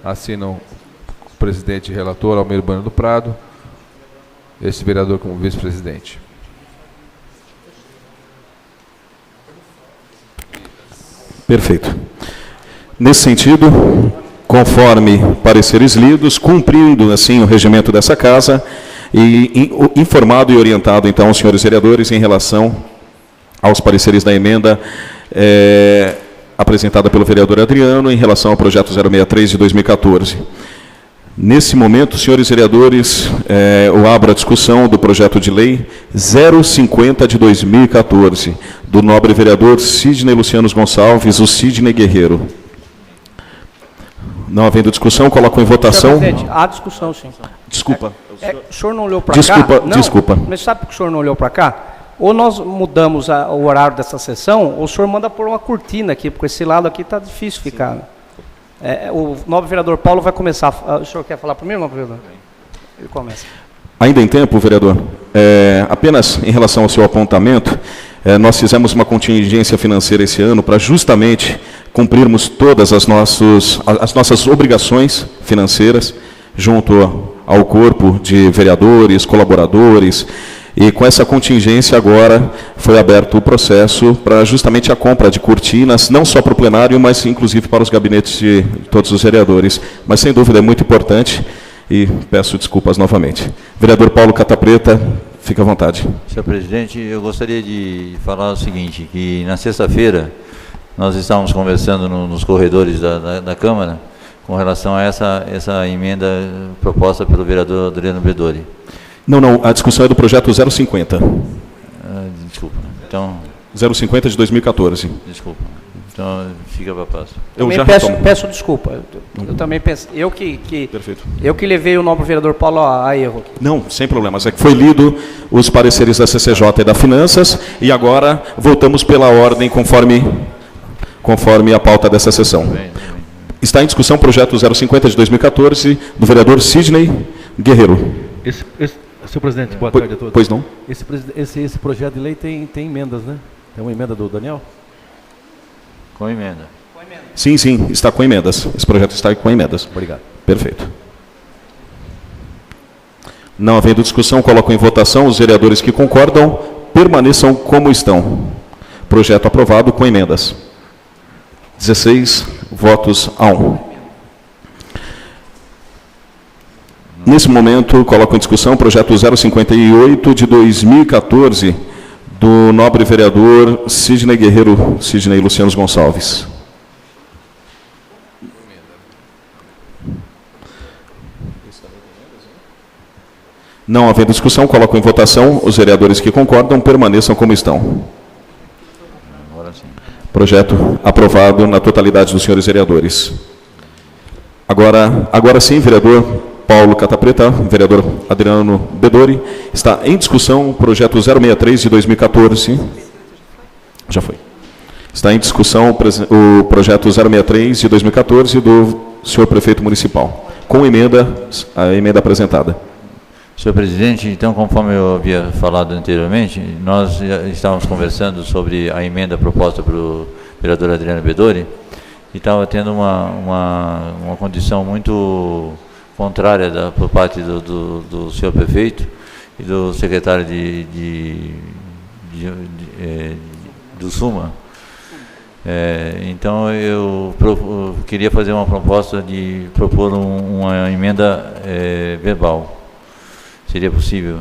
Assinam o presidente e relator Almeida Bueno do Prado, esse vereador como vice-presidente. Perfeito. Nesse sentido, conforme pareceres lidos, cumprindo assim o regimento dessa casa e informado e orientado então os senhores vereadores em relação aos pareceres da emenda apresentada pelo vereador Adriano em relação ao projeto 063 de 2014. Nesse momento, senhores vereadores, eu abro a discussão do projeto de lei 050 de 2014, do nobre vereador Sidney Luciano Gonçalves, o Sidney Guerreiro. Não havendo discussão, coloco em votação. Senhor presidente, há discussão, sim. Desculpa. O senhor não olhou para cá? Não, desculpa. Mas sabe por que o senhor não olhou para cá? Ou nós mudamos o horário dessa sessão, ou o senhor manda pôr uma cortina aqui, porque esse lado aqui está difícil ficar. O nobre vereador Paulo vai começar. O senhor quer falar primeiro, nobre vereador? Ele começa. Ainda em tempo, vereador, apenas em relação ao seu apontamento, nós fizemos uma contingência financeira esse ano para justamente cumprirmos todas as nossas obrigações financeiras junto ao corpo de vereadores, colaboradores, e com essa contingência agora foi aberto o processo para justamente a compra de cortinas, não só para o plenário, mas inclusive para os gabinetes de todos os vereadores. Mas sem dúvida é muito importante e peço desculpas novamente. Vereador Paulo Catapreta, fique à vontade. Senhor presidente, eu gostaria de falar o seguinte, que na sexta-feira nós estávamos conversando nos corredores da Câmara com relação a essa emenda proposta pelo vereador Adriano Bedore. Não, a discussão é do projeto 050. Desculpa. Então, 050 de 2014. Desculpa. Então, fica para a próxima. Eu já peço desculpa. Eu também penso. Perfeito. Eu que levei o nobre vereador Paulo a erro. Não, sem problemas. É que foi lido os pareceres da CCJ e da Finanças e agora voltamos pela ordem conforme a pauta dessa sessão. Está em discussão o projeto 050 de 2014 do vereador Sidney Guerreiro. Senhor presidente, boa tarde a todos. Pois não? Esse projeto de lei tem emendas, né? Tem uma emenda do Daniel? Com emenda. Sim, está com emendas. Esse projeto está com emendas. Obrigado. Perfeito. Não havendo discussão, coloco em votação. Os vereadores que concordam permaneçam como estão. Projeto aprovado com emendas. 16 votos a 1. Nesse momento, coloco em discussão o projeto 058 de 2014, do nobre vereador Sidney Guerreiro, Sidney Luciano Gonçalves. Não havendo discussão, coloco em votação. Os vereadores que concordam permaneçam como estão. Projeto aprovado na totalidade dos senhores vereadores. Agora sim, vereador Paulo Catapreta, vereador Adriano Bedore, está em discussão o projeto 063 de 2014. Já foi. Está em discussão o projeto 063 de 2014 do senhor prefeito municipal, com a emenda apresentada. Senhor presidente, então, conforme eu havia falado anteriormente, nós já estávamos conversando sobre a emenda proposta pelo vereador Adriano Bedore e estava tendo uma condição muito contrária por parte do senhor prefeito e do secretário do SUMA. Então, eu queria fazer uma proposta de propor uma emenda verbal. Seria possível?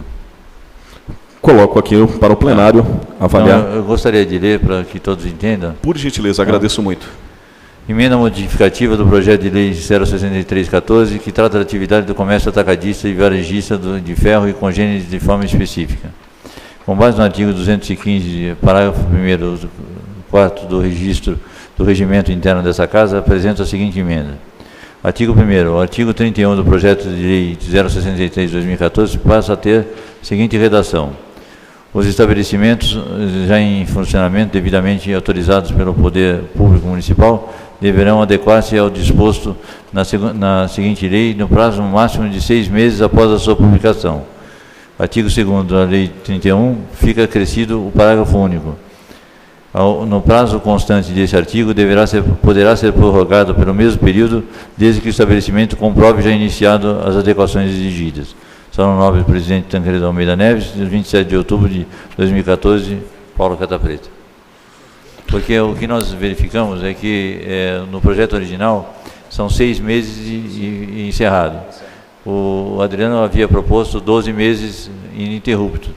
Coloco aqui para o plenário avaliar. Então, eu gostaria de ler para que todos entendam. Por gentileza, agradeço muito. Emenda modificativa do projeto de lei 06314, que trata da atividade do comércio atacadista e varejista de ferro e congêneres de forma específica. Com base no artigo 215, parágrafo 1º, 4º do regimento interno dessa Casa, apresento a seguinte emenda. Artigo 1º. O artigo 31 do projeto de lei 063 de 2014 passa a ter a seguinte redação. Os estabelecimentos já em funcionamento, devidamente autorizados pelo Poder Público Municipal, deverão adequar-se ao disposto na seguinte lei, no prazo máximo de 6 meses após a sua publicação. Artigo 2º da Lei 31, fica acrescido o parágrafo único. No prazo constante desse artigo, poderá ser prorrogado pelo mesmo período, desde que o estabelecimento comprove já iniciado as adequações exigidas. Salão Nobre, presidente Tancredo Almeida Neves, 27 de outubro de 2014, Paulo Catapreta. Porque o que nós verificamos é que no projeto original são 6 meses e encerrado. O Adriano havia proposto 12 meses ininterrupto.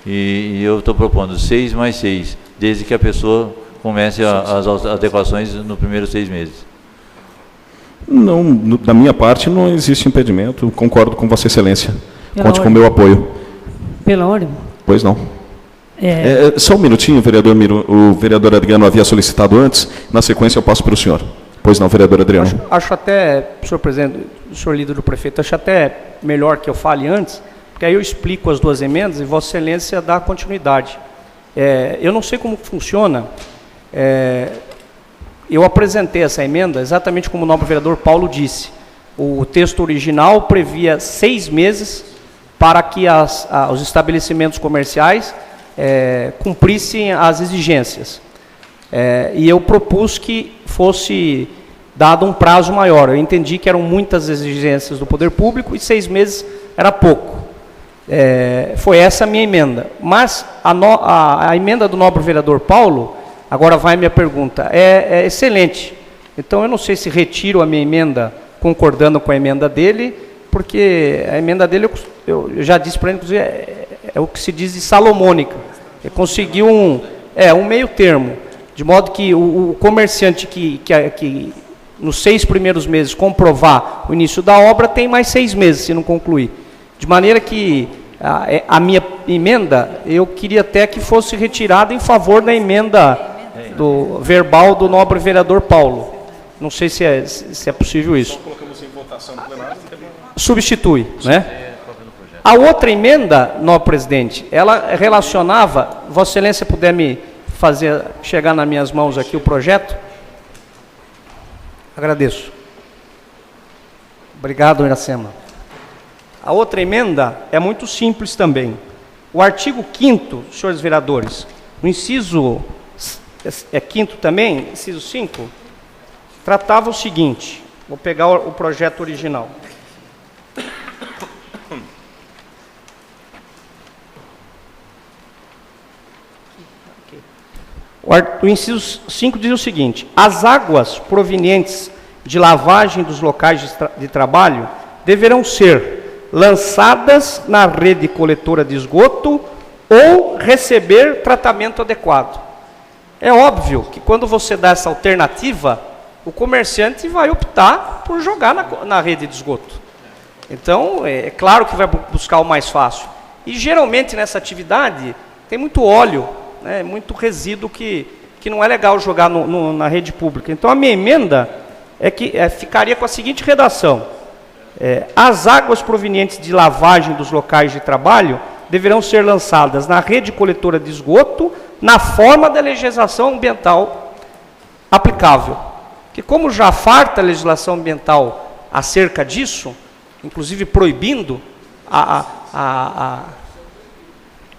E eu estou propondo 6 mais 6, desde que a pessoa comece as adequações no primeiro 6 meses. Não, da minha parte não existe impedimento, concordo com Vossa Excelência. Conte com o meu apoio. Pela ordem? Pois não. Só um minutinho, vereador Miro. O vereador Adriano havia solicitado antes, na sequência eu passo para o senhor. Pois não, vereador Adriano. Acho até, senhor presidente, senhor líder do prefeito, acho até melhor que eu fale antes, porque aí eu explico as duas emendas e Vossa Excelência dá continuidade. Eu não sei como funciona. Eu apresentei essa emenda exatamente como o nobre vereador Paulo disse. O texto original previa 6 meses para que os estabelecimentos comerciais cumprissem as exigências. E eu propus que fosse dado um prazo maior. Eu entendi que eram muitas exigências do poder público e 6 meses era pouco. Foi essa a minha emenda. Mas a emenda do nobre vereador Paulo, agora vai a minha pergunta, é excelente. Então eu não sei se retiro a minha emenda concordando com a emenda dele, porque a emenda dele, eu já disse para ele, inclusive, é o que se diz de salomônica. Ele conseguiu um meio termo, de modo que o comerciante que nos 6 primeiros meses comprovar o início da obra tem mais 6 meses se não concluir. De maneira que a minha emenda, eu queria até que fosse retirada em favor da emenda do verbal do nobre vereador Paulo. Não sei se é possível isso. Substitui, né? A outra emenda, nobre presidente, ela relacionava, Vossa Excelência puder me fazer chegar nas minhas mãos aqui o projeto? Agradeço. Obrigado, Iracema. A outra emenda é muito simples também. O artigo 5º, senhores vereadores, no inciso 5º também, inciso 5, tratava o seguinte, vou pegar o projeto original. O inciso 5 diz o seguinte: as águas provenientes de lavagem dos locais de trabalho deverão ser lançadas na rede coletora de esgoto ou receber tratamento adequado. É óbvio que quando você dá essa alternativa, o comerciante vai optar por jogar na rede de esgoto. Então, é claro que vai buscar o mais fácil. E geralmente nessa atividade tem muito óleo, né, muito resíduo que não é legal jogar na rede pública. Então a minha emenda ficaria com a seguinte redação: as águas provenientes de lavagem dos locais de trabalho deverão ser lançadas na rede coletora de esgoto na forma da legislação ambiental aplicável. Que como já farta a legislação ambiental acerca disso, inclusive proibindo,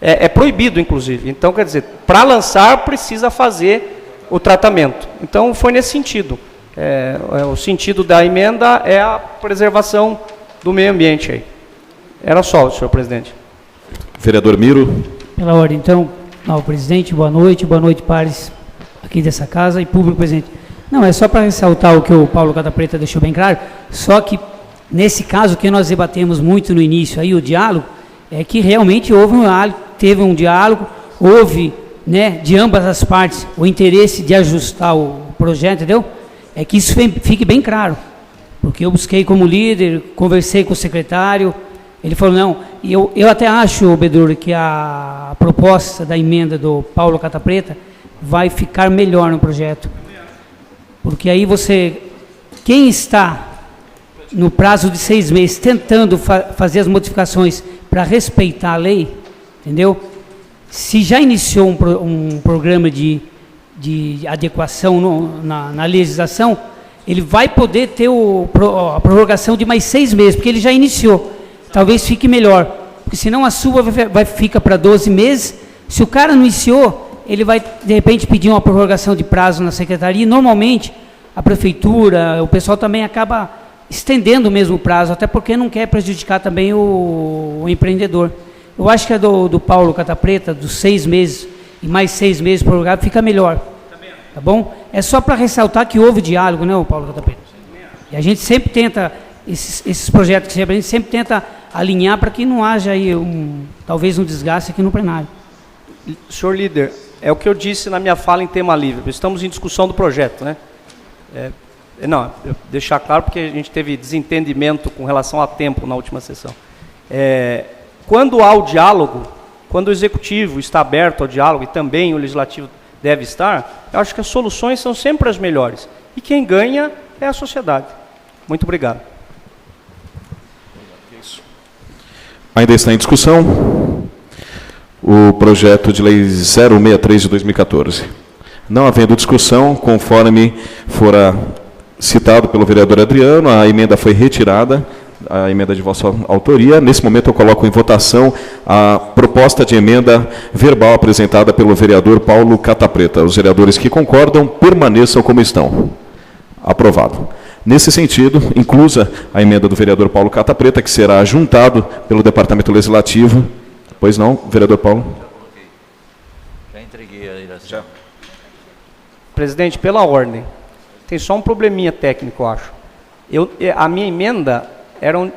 é proibido inclusive. Então, quer dizer, para lançar precisa fazer o tratamento. Então, foi nesse sentido. O sentido da emenda é a preservação do meio ambiente aí. Era só, senhor presidente. Vereador Miro. Pela ordem, então, nobre presidente, boa noite, pares aqui dessa casa e público presente. Não, é só para ressaltar o que o Paulo Catapreta deixou bem claro, só que nesse caso que nós debatemos muito no início aí, o diálogo, é que realmente teve um diálogo, houve, né, de ambas as partes o interesse de ajustar o projeto, entendeu? É que isso fique bem claro, porque eu busquei como líder, conversei com o secretário, ele falou, não, e eu até acho, Bedor, que a proposta da emenda do Paulo Catapreta vai ficar melhor no projeto, porque aí quem está no prazo de 6 meses tentando fazer as modificações para respeitar a lei, entendeu? se já iniciou um programa de adequação na legislação, ele vai poder ter a prorrogação de mais 6 meses, porque ele já iniciou. Talvez fique melhor, porque senão a sua fica para 12 meses. Se o cara não iniciou, ele vai, de repente, pedir uma prorrogação de prazo na secretaria, e normalmente a prefeitura, o pessoal também acaba estendendo mesmo o prazo, até porque não quer prejudicar também o empreendedor. Eu acho que a do Paulo Catapreta, dos 6 meses e mais 6 meses prorrogado, fica melhor. Tá bom? É só para ressaltar que houve diálogo, né, o Paulo Catapreta? E a gente sempre tenta, esses projetos que a gente sempre tenta alinhar para que não haja aí talvez um desgaste aqui no plenário. Senhor líder, é o que eu disse na minha fala em tema livre. Estamos em discussão do projeto, né? Deixar claro, porque a gente teve desentendimento com relação a tempo na última sessão. Quando há o diálogo, quando o executivo está aberto ao diálogo, e também o legislativo deve estar, eu acho que as soluções são sempre as melhores. E quem ganha é a sociedade. Muito obrigado. Ainda está em discussão o projeto de lei 063 de 2014. Não havendo discussão, conforme fora citado pelo vereador Adriano, a emenda foi retirada, a emenda de vossa autoria. Nesse momento eu coloco em votação a proposta de emenda verbal apresentada pelo vereador Paulo Catapreta. Os vereadores que concordam permaneçam como estão. Aprovado. Nesse sentido, inclusa a emenda do vereador Paulo Catapreta, que será juntado pelo Departamento Legislativo. Pois não, vereador Paulo? Já entreguei a ilação. Presidente, pela ordem, tem só um probleminha técnico, eu acho. A minha emenda eram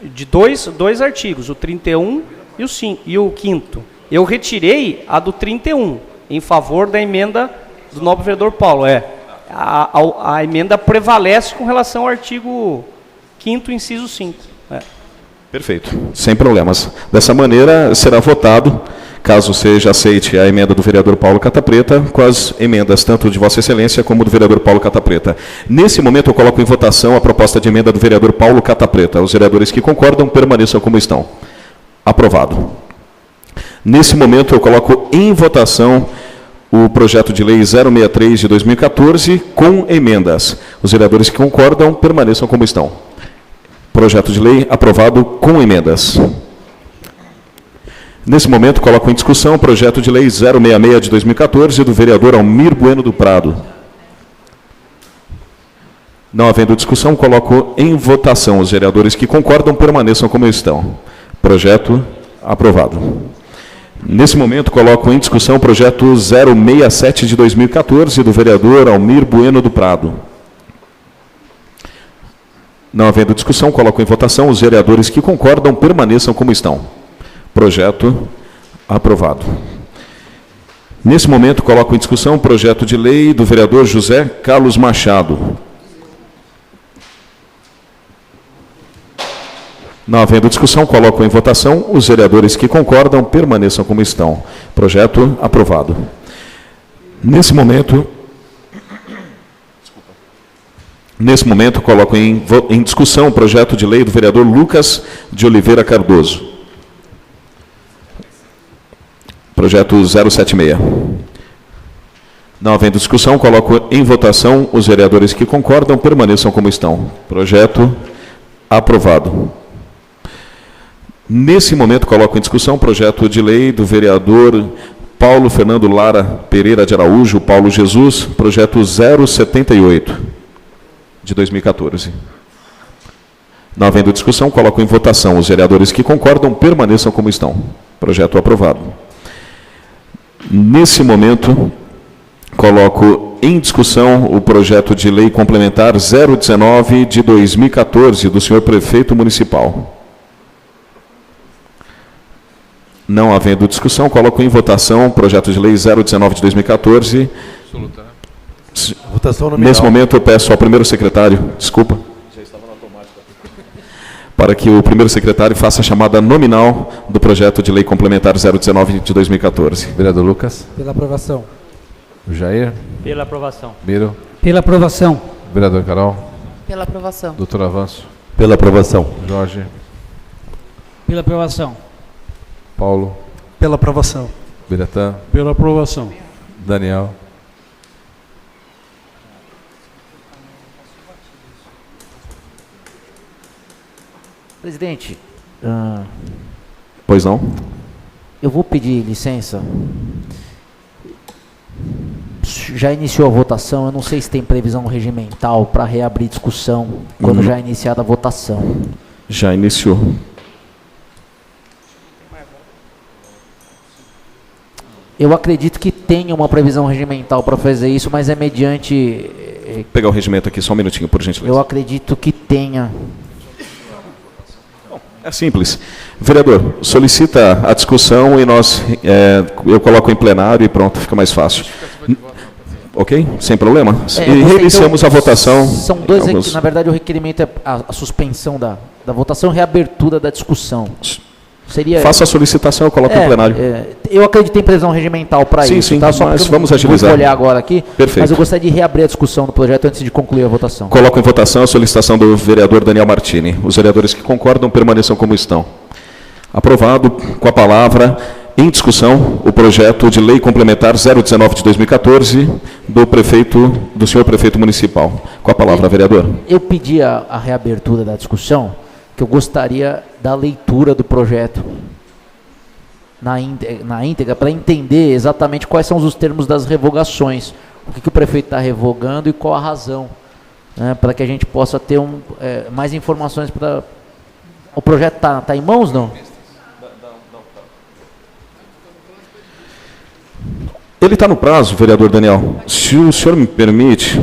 de dois artigos, o 31 e o 5º. Eu retirei a do 31, em favor da emenda do nobre vereador Paulo. A emenda prevalece com relação ao artigo 5º, inciso 5. Perfeito, sem problemas. Dessa maneira, será votado, caso seja aceite a emenda do vereador Paulo Catapreta, com as emendas tanto de Vossa Excelência como do vereador Paulo Catapreta. Nesse momento, eu coloco em votação a proposta de emenda do vereador Paulo Catapreta. Os vereadores que concordam, permaneçam como estão. Aprovado. Nesse momento, eu coloco em votação o projeto de lei 063 de 2014, com emendas. Os vereadores que concordam, permaneçam como estão. Projeto de lei aprovado com emendas. Nesse momento, coloco em discussão o projeto de lei 066 de 2014, do vereador Almir Bueno do Prado. Não havendo discussão, coloco em votação. Os vereadores que concordam permaneçam como estão. Projeto aprovado. Nesse momento, coloco em discussão o projeto 067 de 2014, do vereador Almir Bueno do Prado. Não havendo discussão, coloco em votação. Os vereadores que concordam permaneçam como estão. Projeto aprovado. Nesse momento, coloco em discussão o projeto de lei do vereador José Carlos Machado. Não havendo discussão, coloco em votação. Os vereadores que concordam permaneçam como estão. Projeto aprovado. Nesse momento, coloco em discussão o projeto de lei do vereador Lucas de Oliveira Cardoso. Projeto 076. Não havendo discussão, coloco em votação. Os vereadores que concordam permaneçam como estão. Projeto aprovado. Nesse momento, coloco em discussão o projeto de lei do vereador Paulo Fernando Lara Pereira de Araújo, Paulo Jesus, projeto 078 de 2014. Não havendo discussão, coloco em votação. Os vereadores que concordam permaneçam como estão. Projeto aprovado. Nesse momento, coloco em discussão o projeto de lei complementar 019 de 2014 do senhor prefeito municipal. Não havendo discussão, coloco em votação o projeto de lei 019 de 2014. Votação nominal. Nesse momento, eu peço ao primeiro secretário, desculpa, para que o primeiro secretário faça a chamada nominal do projeto de lei complementar 019 de 2014. Vereador Lucas. Pela aprovação. Jair. Pela aprovação. Miro. Pela aprovação. Vereador Carol. Pela aprovação. Doutor Avanço. Pela aprovação. Jorge. Pela aprovação. Paulo. Pela aprovação. Biratã. Pela aprovação. Daniel. Presidente, Pois não? eu vou pedir licença. Já iniciou a votação, eu não sei se tem previsão regimental para reabrir discussão quando já é iniciada a votação. Já iniciou. Eu acredito que tenha uma previsão regimental para fazer isso, mas é mediante... Vou pegar o regimento aqui, só um minutinho, por gentileza. Eu acredito que tenha. É simples. Vereador, solicita a discussão e eu coloco em plenário e pronto, fica mais fácil. Ok? Sem problema? E reiniciamos a votação. São dois, na verdade o requerimento é a suspensão da votação e reabertura da discussão. Faça a solicitação, eu coloco em plenário. Eu acredito que tem previsão regimental para isso. Sim, tá? Só mas vamos agilizar. Vou olhar agora aqui, Perfeito. mas eu gostaria de reabrir a discussão do projeto antes de concluir a votação. Coloco em votação a solicitação do vereador Daniel Martini. Os vereadores que concordam permaneçam como estão. Aprovado. Com a palavra, em discussão, o projeto de lei complementar 019 de 2014 do senhor prefeito municipal. Com a palavra, vereador. Eu pedi a reabertura da discussão, que eu gostaria da leitura do projeto na íntegra, para entender exatamente quais são os termos das revogações, o que o prefeito está revogando e qual a razão, né, para que a gente possa ter mais informações. O projeto está em mãos, não? Ele está no prazo, vereador Daniel. Se o senhor me permite,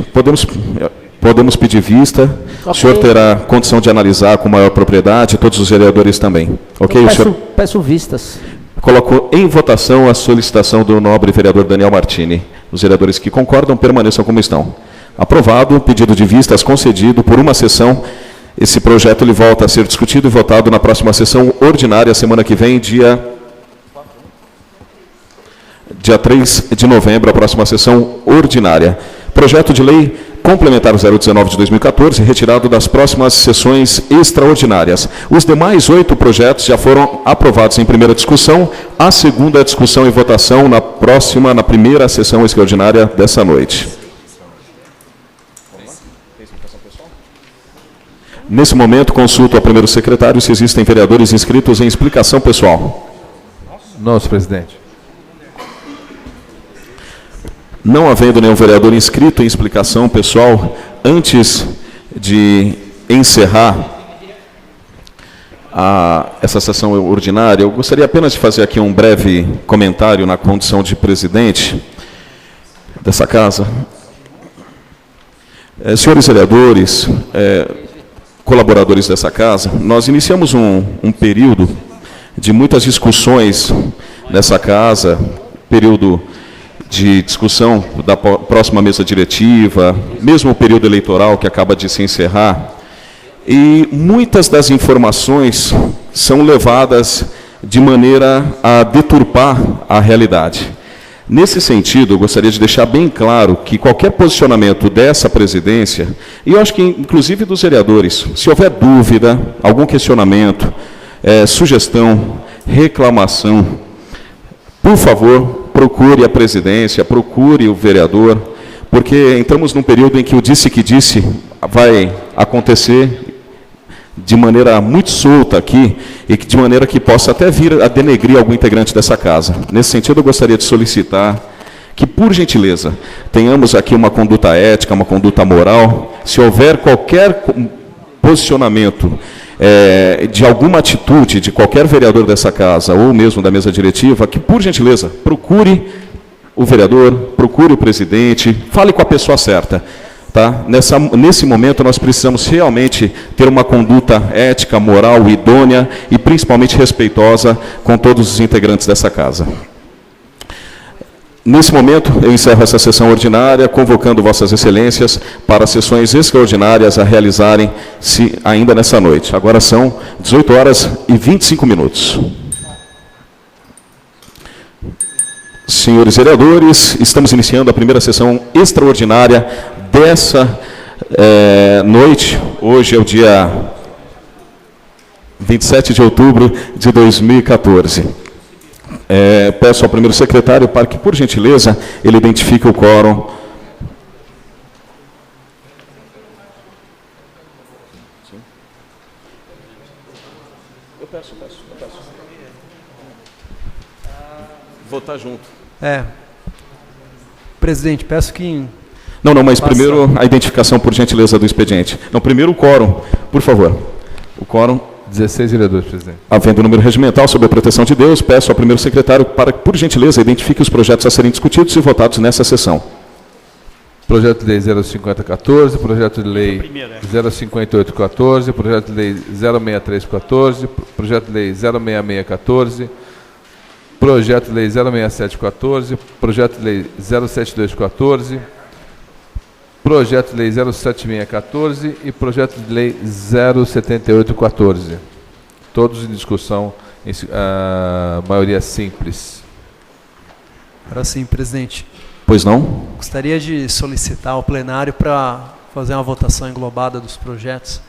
podemos pedir vista. Okay. O senhor terá condição de analisar com maior propriedade, todos os vereadores também. Ok? Peço vistas. Coloco em votação a solicitação do nobre vereador Daniel Martini. Os vereadores que concordam permaneçam como estão. Aprovado, pedido de vistas concedido por uma sessão. Esse projeto ele volta a ser discutido e votado na próxima sessão ordinária, semana que vem, dia 3 de novembro, a próxima sessão ordinária. Projeto de lei complementar 019 de 2014, retirado das próximas sessões extraordinárias. Os demais 8 projetos já foram aprovados em primeira discussão, a segunda discussão e votação na primeira sessão extraordinária dessa noite. Nesse momento, consulto ao primeiro secretário se existem vereadores inscritos em explicação pessoal. Não, senhor presidente. Não havendo nenhum vereador inscrito em explicação pessoal, antes de encerrar essa sessão ordinária, eu gostaria apenas de fazer aqui um breve comentário na condição de presidente dessa casa. Senhores vereadores, colaboradores dessa casa, nós iniciamos um período de muitas discussões nessa casa, período de discussão da próxima mesa diretiva, mesmo o período eleitoral que acaba de se encerrar, e muitas das informações são levadas de maneira a deturpar a realidade. Nesse sentido, eu gostaria de deixar bem claro que qualquer posicionamento dessa presidência, e eu acho que inclusive dos vereadores, se houver dúvida, algum questionamento, sugestão, reclamação, por favor, procure a presidência, procure o vereador, porque entramos num período em que o disse que disse vai acontecer de maneira muito solta aqui, e que de maneira que possa até vir a denegrir algum integrante dessa casa. Nesse sentido, eu gostaria de solicitar que, por gentileza, tenhamos aqui uma conduta ética, uma conduta moral. Se houver qualquer posicionamento de alguma atitude de qualquer vereador dessa casa, ou mesmo da mesa diretiva, que, por gentileza, procure o vereador, procure o presidente, fale com a pessoa certa. Tá? Nesse momento, nós precisamos realmente ter uma conduta ética, moral, idônea e principalmente respeitosa com todos os integrantes dessa casa. Nesse momento, eu encerro essa sessão ordinária, convocando Vossas Excelências para sessões extraordinárias a realizarem-se ainda nessa noite. Agora são 18 horas e 25 minutos. Senhores vereadores, estamos iniciando a primeira sessão extraordinária dessa noite. Hoje é o dia 27 de outubro de 2014. Peço ao primeiro secretário para que, por gentileza, ele identifique o quórum. Eu peço. Votar junto. Presidente, peço que... Não, mas primeiro a identificação, por gentileza, do expediente. Não, primeiro o quórum, por favor. O quórum... 16 vereadores, presidente. Havendo o número regimental sob a proteção de Deus, peço ao primeiro secretário para que, por gentileza, identifique os projetos a serem discutidos e votados nessa sessão. Projeto de lei 05014, projeto de lei 05814, projeto de lei 06314, projeto de lei 06614, projeto de lei 06714, projeto de lei 07214, projeto de lei 07614 e projeto de lei 07814. Todos em discussão, a maioria simples. Agora sim, presidente. Pois não? Gostaria de solicitar ao plenário para fazer uma votação englobada dos projetos.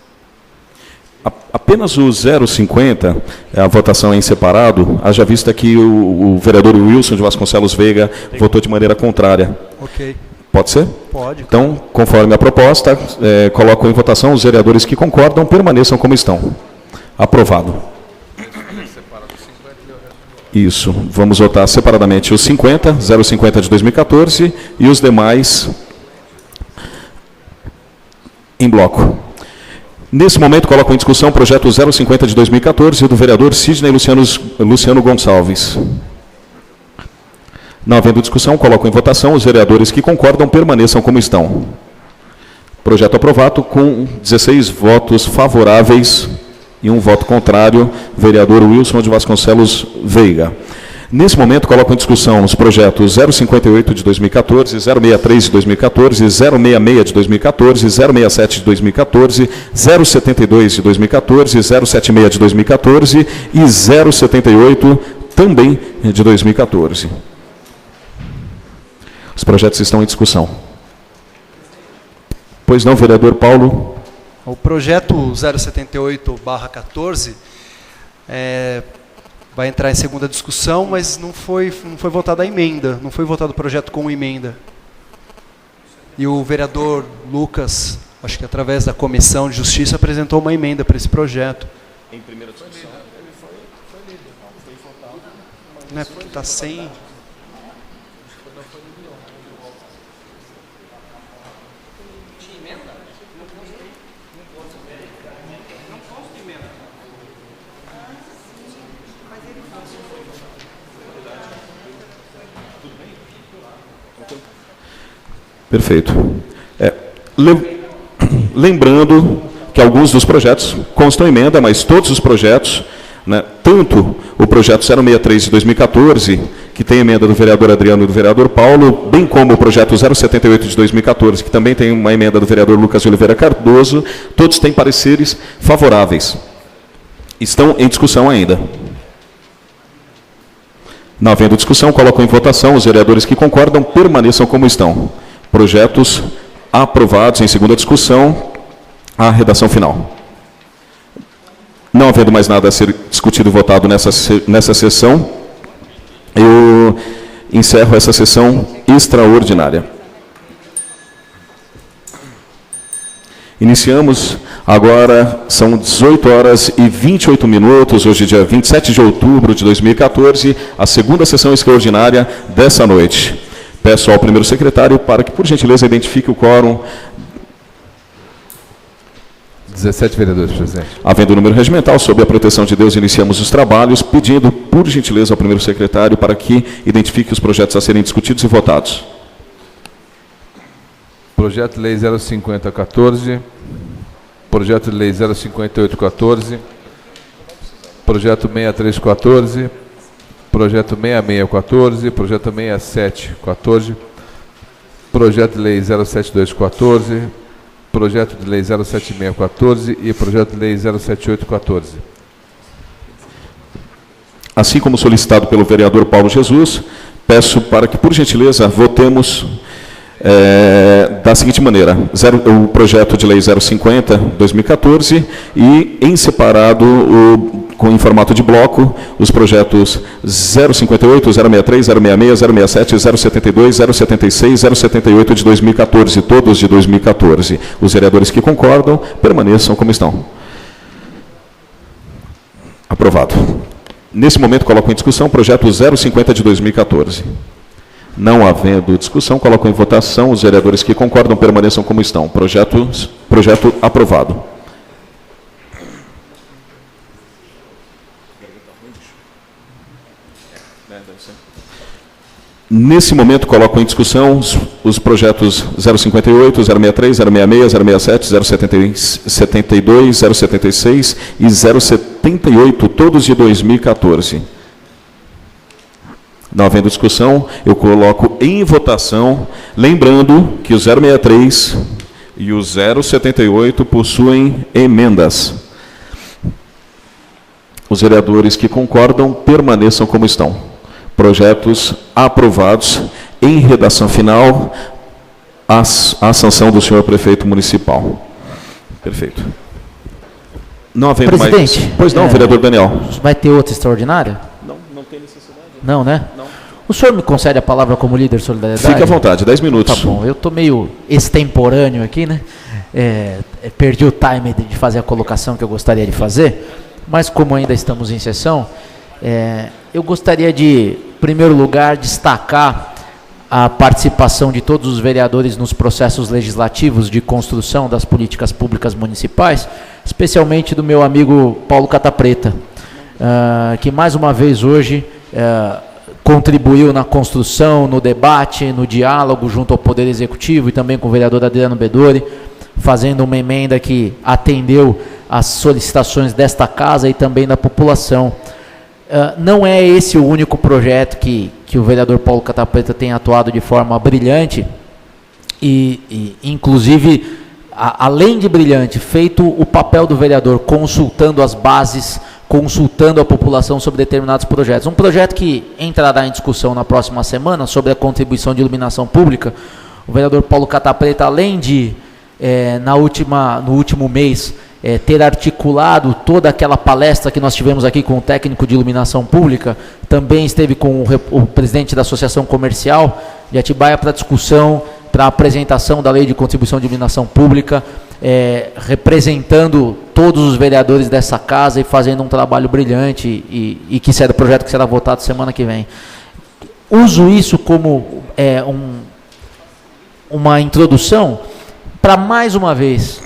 Apenas o 050, a votação é em separado, haja vista que o vereador Wilson de Vasconcelos Veiga votou de maneira contrária. Ok. Pode ser? Pode. Então, conforme a proposta, coloco em votação os vereadores que concordam, permaneçam como estão. Aprovado. Isso. Vamos votar separadamente os 50, 050 de 2014 e os demais em bloco. Nesse momento, coloco em discussão o projeto 050 de 2014 do vereador Sidney Luciano Gonçalves. Não havendo discussão, coloco em votação. Os vereadores que concordam permaneçam como estão. Projeto aprovado com 16 votos favoráveis e um voto contrário, vereador Wilson de Vasconcelos Veiga. Nesse momento, coloco em discussão os projetos 058 de 2014, 063 de 2014, 066 de 2014, 067 de 2014, 072 de 2014, 076 de 2014 e 078 também de 2014. Os projetos estão em discussão. Pois não, vereador Paulo? O projeto 078/14 vai entrar em segunda discussão, mas não foi votada a emenda, não foi votado o projeto com emenda. E o vereador Lucas, acho que através da Comissão de Justiça, apresentou uma emenda para esse projeto. Em primeira discussão? Não é porque está sem... Perfeito. Lembrando que alguns dos projetos constam emenda, mas todos os projetos, né, tanto o projeto 063 de 2014, que tem emenda do vereador Adriano e do vereador Paulo, bem como o projeto 078 de 2014, que também tem uma emenda do vereador Lucas de Oliveira Cardoso, todos têm pareceres favoráveis. Estão em discussão ainda. Não havendo discussão, coloco em votação. Os vereadores que concordam permaneçam como estão. Projetos aprovados em segunda discussão, a redação final. Não havendo mais nada a ser discutido e votado nessa sessão, eu encerro essa sessão extraordinária. Iniciamos agora, são 18 horas e 28 minutos, hoje dia 27 de outubro de 2014, a segunda sessão extraordinária dessa noite. Peço ao primeiro secretário para que, por gentileza, identifique o quórum. 17 vereadores, presidente. Havendo o número regimental, sob a proteção de Deus, iniciamos os trabalhos, pedindo, por gentileza, ao primeiro secretário para que identifique os projetos a serem discutidos e votados. Projeto de lei 05014, projeto de lei 05814, projeto 6314, projeto 6614, projeto 6714, projeto de lei 07214, projeto de lei 07614 e projeto de lei 07814. Assim como solicitado pelo vereador Paulo Jesus, peço para que, por gentileza, votemos da seguinte maneira: o projeto de lei 050/2014 e, em separado, em formato de bloco, os projetos 058, 063, 066, 067, 072, 076, 078 de 2014, todos de 2014. Os vereadores que concordam, permaneçam como estão. Aprovado. Nesse momento, coloco em discussão o projeto 050 de 2014. Não havendo discussão, coloco em votação. Os vereadores que concordam, permaneçam como estão. Projeto aprovado. Nesse momento, coloco em discussão os projetos 058, 063, 066, 067, 072, 076 e 078, todos de 2014. Não havendo discussão, eu coloco em votação, lembrando que o 063 e o 078 possuem emendas. Os vereadores que concordam, permaneçam como estão. Projetos aprovados em redação final, a sanção do senhor prefeito municipal. Perfeito. Não havendo Presidente, mais... Pois não, vereador Daniel. Vai ter outra extraordinária? Não tem necessidade. Não, né? Não. O senhor me concede a palavra como líder de solidariedade? Fique à vontade, 10 minutos. Tá bom, eu estou meio extemporâneo aqui, né? Perdi o time de fazer a colocação que eu gostaria de fazer, mas como ainda estamos em sessão, eu gostaria de, em primeiro lugar, destacar a participação de todos os vereadores nos processos legislativos de construção das políticas públicas municipais, especialmente do meu amigo Paulo Catapreta, que mais uma vez hoje contribuiu na construção, no debate, no diálogo junto ao Poder Executivo e também com o vereador Adriano Bedore, fazendo uma emenda que atendeu às solicitações desta casa e também da população. Não é esse o único projeto que o vereador Paulo Catapreta tem atuado de forma brilhante e inclusive, além de brilhante, feito o papel do vereador consultando as bases, consultando a população sobre determinados projetos. Um projeto que entrará em discussão na próxima semana sobre a contribuição de iluminação pública. O vereador Paulo Catapreta, além de, no último mês, ter articulado toda aquela palestra que nós tivemos aqui com o técnico de iluminação pública, também esteve com o presidente da Associação Comercial de Atibaia para discussão, para a apresentação da Lei de Contribuição de Iluminação Pública, representando todos os vereadores dessa casa e fazendo um trabalho brilhante e que será o projeto que será votado semana que vem. Uso isso como uma introdução para, mais uma vez,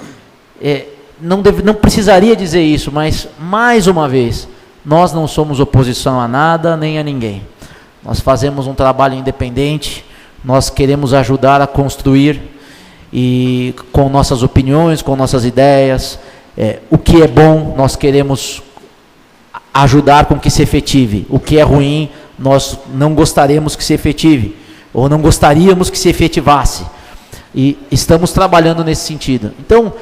não precisaria dizer isso, mas, mais uma vez, nós não somos oposição a nada nem a ninguém. Nós fazemos um trabalho independente, nós queremos ajudar a construir e com nossas opiniões, com nossas ideias, o que é bom, nós queremos ajudar com que se efetive. O que é ruim, nós não gostaríamos que se efetive, ou não gostaríamos que se efetivasse. E estamos trabalhando nesse sentido. Então,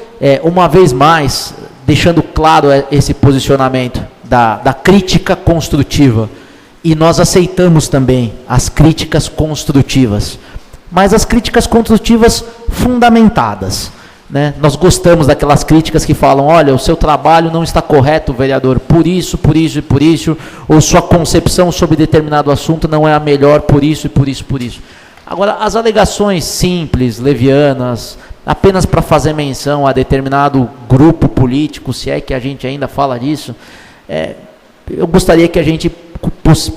uma vez mais, deixando claro esse posicionamento da crítica construtiva, e nós aceitamos também as críticas construtivas, mas as críticas construtivas fundamentadas, né? Nós gostamos daquelas críticas que falam, olha, o seu trabalho não está correto, vereador, por isso e por isso, ou sua concepção sobre determinado assunto não é a melhor, por isso e por isso, por isso. Agora, as alegações simples, levianas, apenas para fazer menção a determinado grupo político, se é que a gente ainda fala disso, eu gostaria que a gente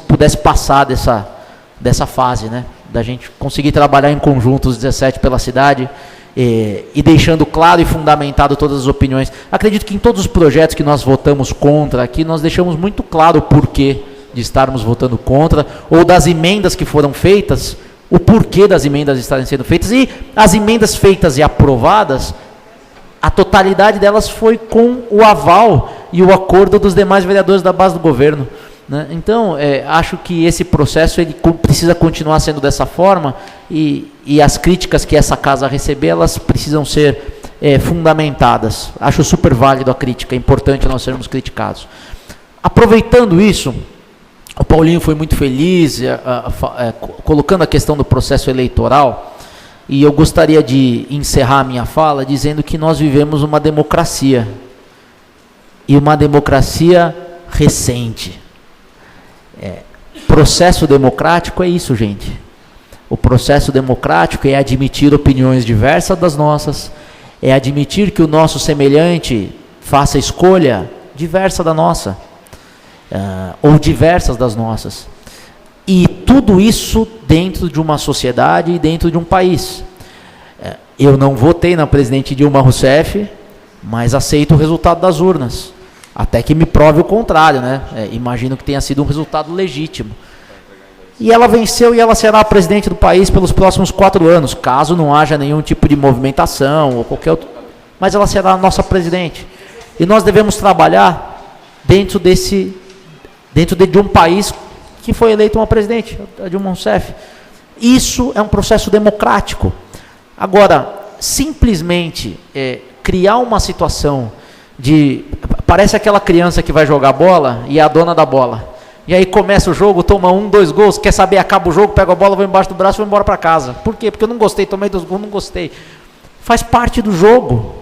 pudesse passar dessa fase, né? Da gente conseguir trabalhar em conjunto os 17 pela cidade e deixando claro e fundamentado todas as opiniões. Acredito que em todos os projetos que nós votamos contra aqui, nós deixamos muito claro o porquê de estarmos votando contra, ou das emendas que foram feitas, o porquê das emendas estarem sendo feitas, e as emendas feitas e aprovadas, a totalidade delas foi com o aval e o acordo dos demais vereadores da base do governo, né? Então, acho que esse processo ele precisa continuar sendo dessa forma, e as críticas que essa casa receber, elas precisam ser fundamentadas. Acho super válido a crítica, é importante nós sermos criticados. Aproveitando isso, o Paulinho foi muito feliz, colocando a questão do processo eleitoral, e eu gostaria de encerrar a minha fala dizendo que nós vivemos uma democracia, e uma democracia recente. Processo democrático é isso, gente. O processo democrático é admitir opiniões diversas das nossas, é admitir que o nosso semelhante faça escolha diversa da nossa, ou diversas das nossas. E tudo isso dentro de uma sociedade e dentro de um país. Eu não votei na presidente Dilma Rousseff, mas aceito o resultado das urnas. Até que me prove o contrário, né? Imagino que tenha sido um resultado legítimo. E ela venceu e ela será a presidente do país pelos próximos 4 anos, caso não haja nenhum tipo de movimentação ou qualquer outro. Mas ela será a nossa presidente. E nós devemos trabalhar dentro de um país que foi eleito uma presidente, a Dilma Rousseff. Isso é um processo democrático. Agora, simplesmente criar uma situação de... Parece aquela criança que vai jogar bola e é a dona da bola. E aí começa o jogo, toma 1, 2 gols, quer saber, acaba o jogo, pega a bola, vai embaixo do braço e vai embora para casa. Por quê? Porque eu não gostei, tomei 2 gols, não gostei. Faz parte do jogo.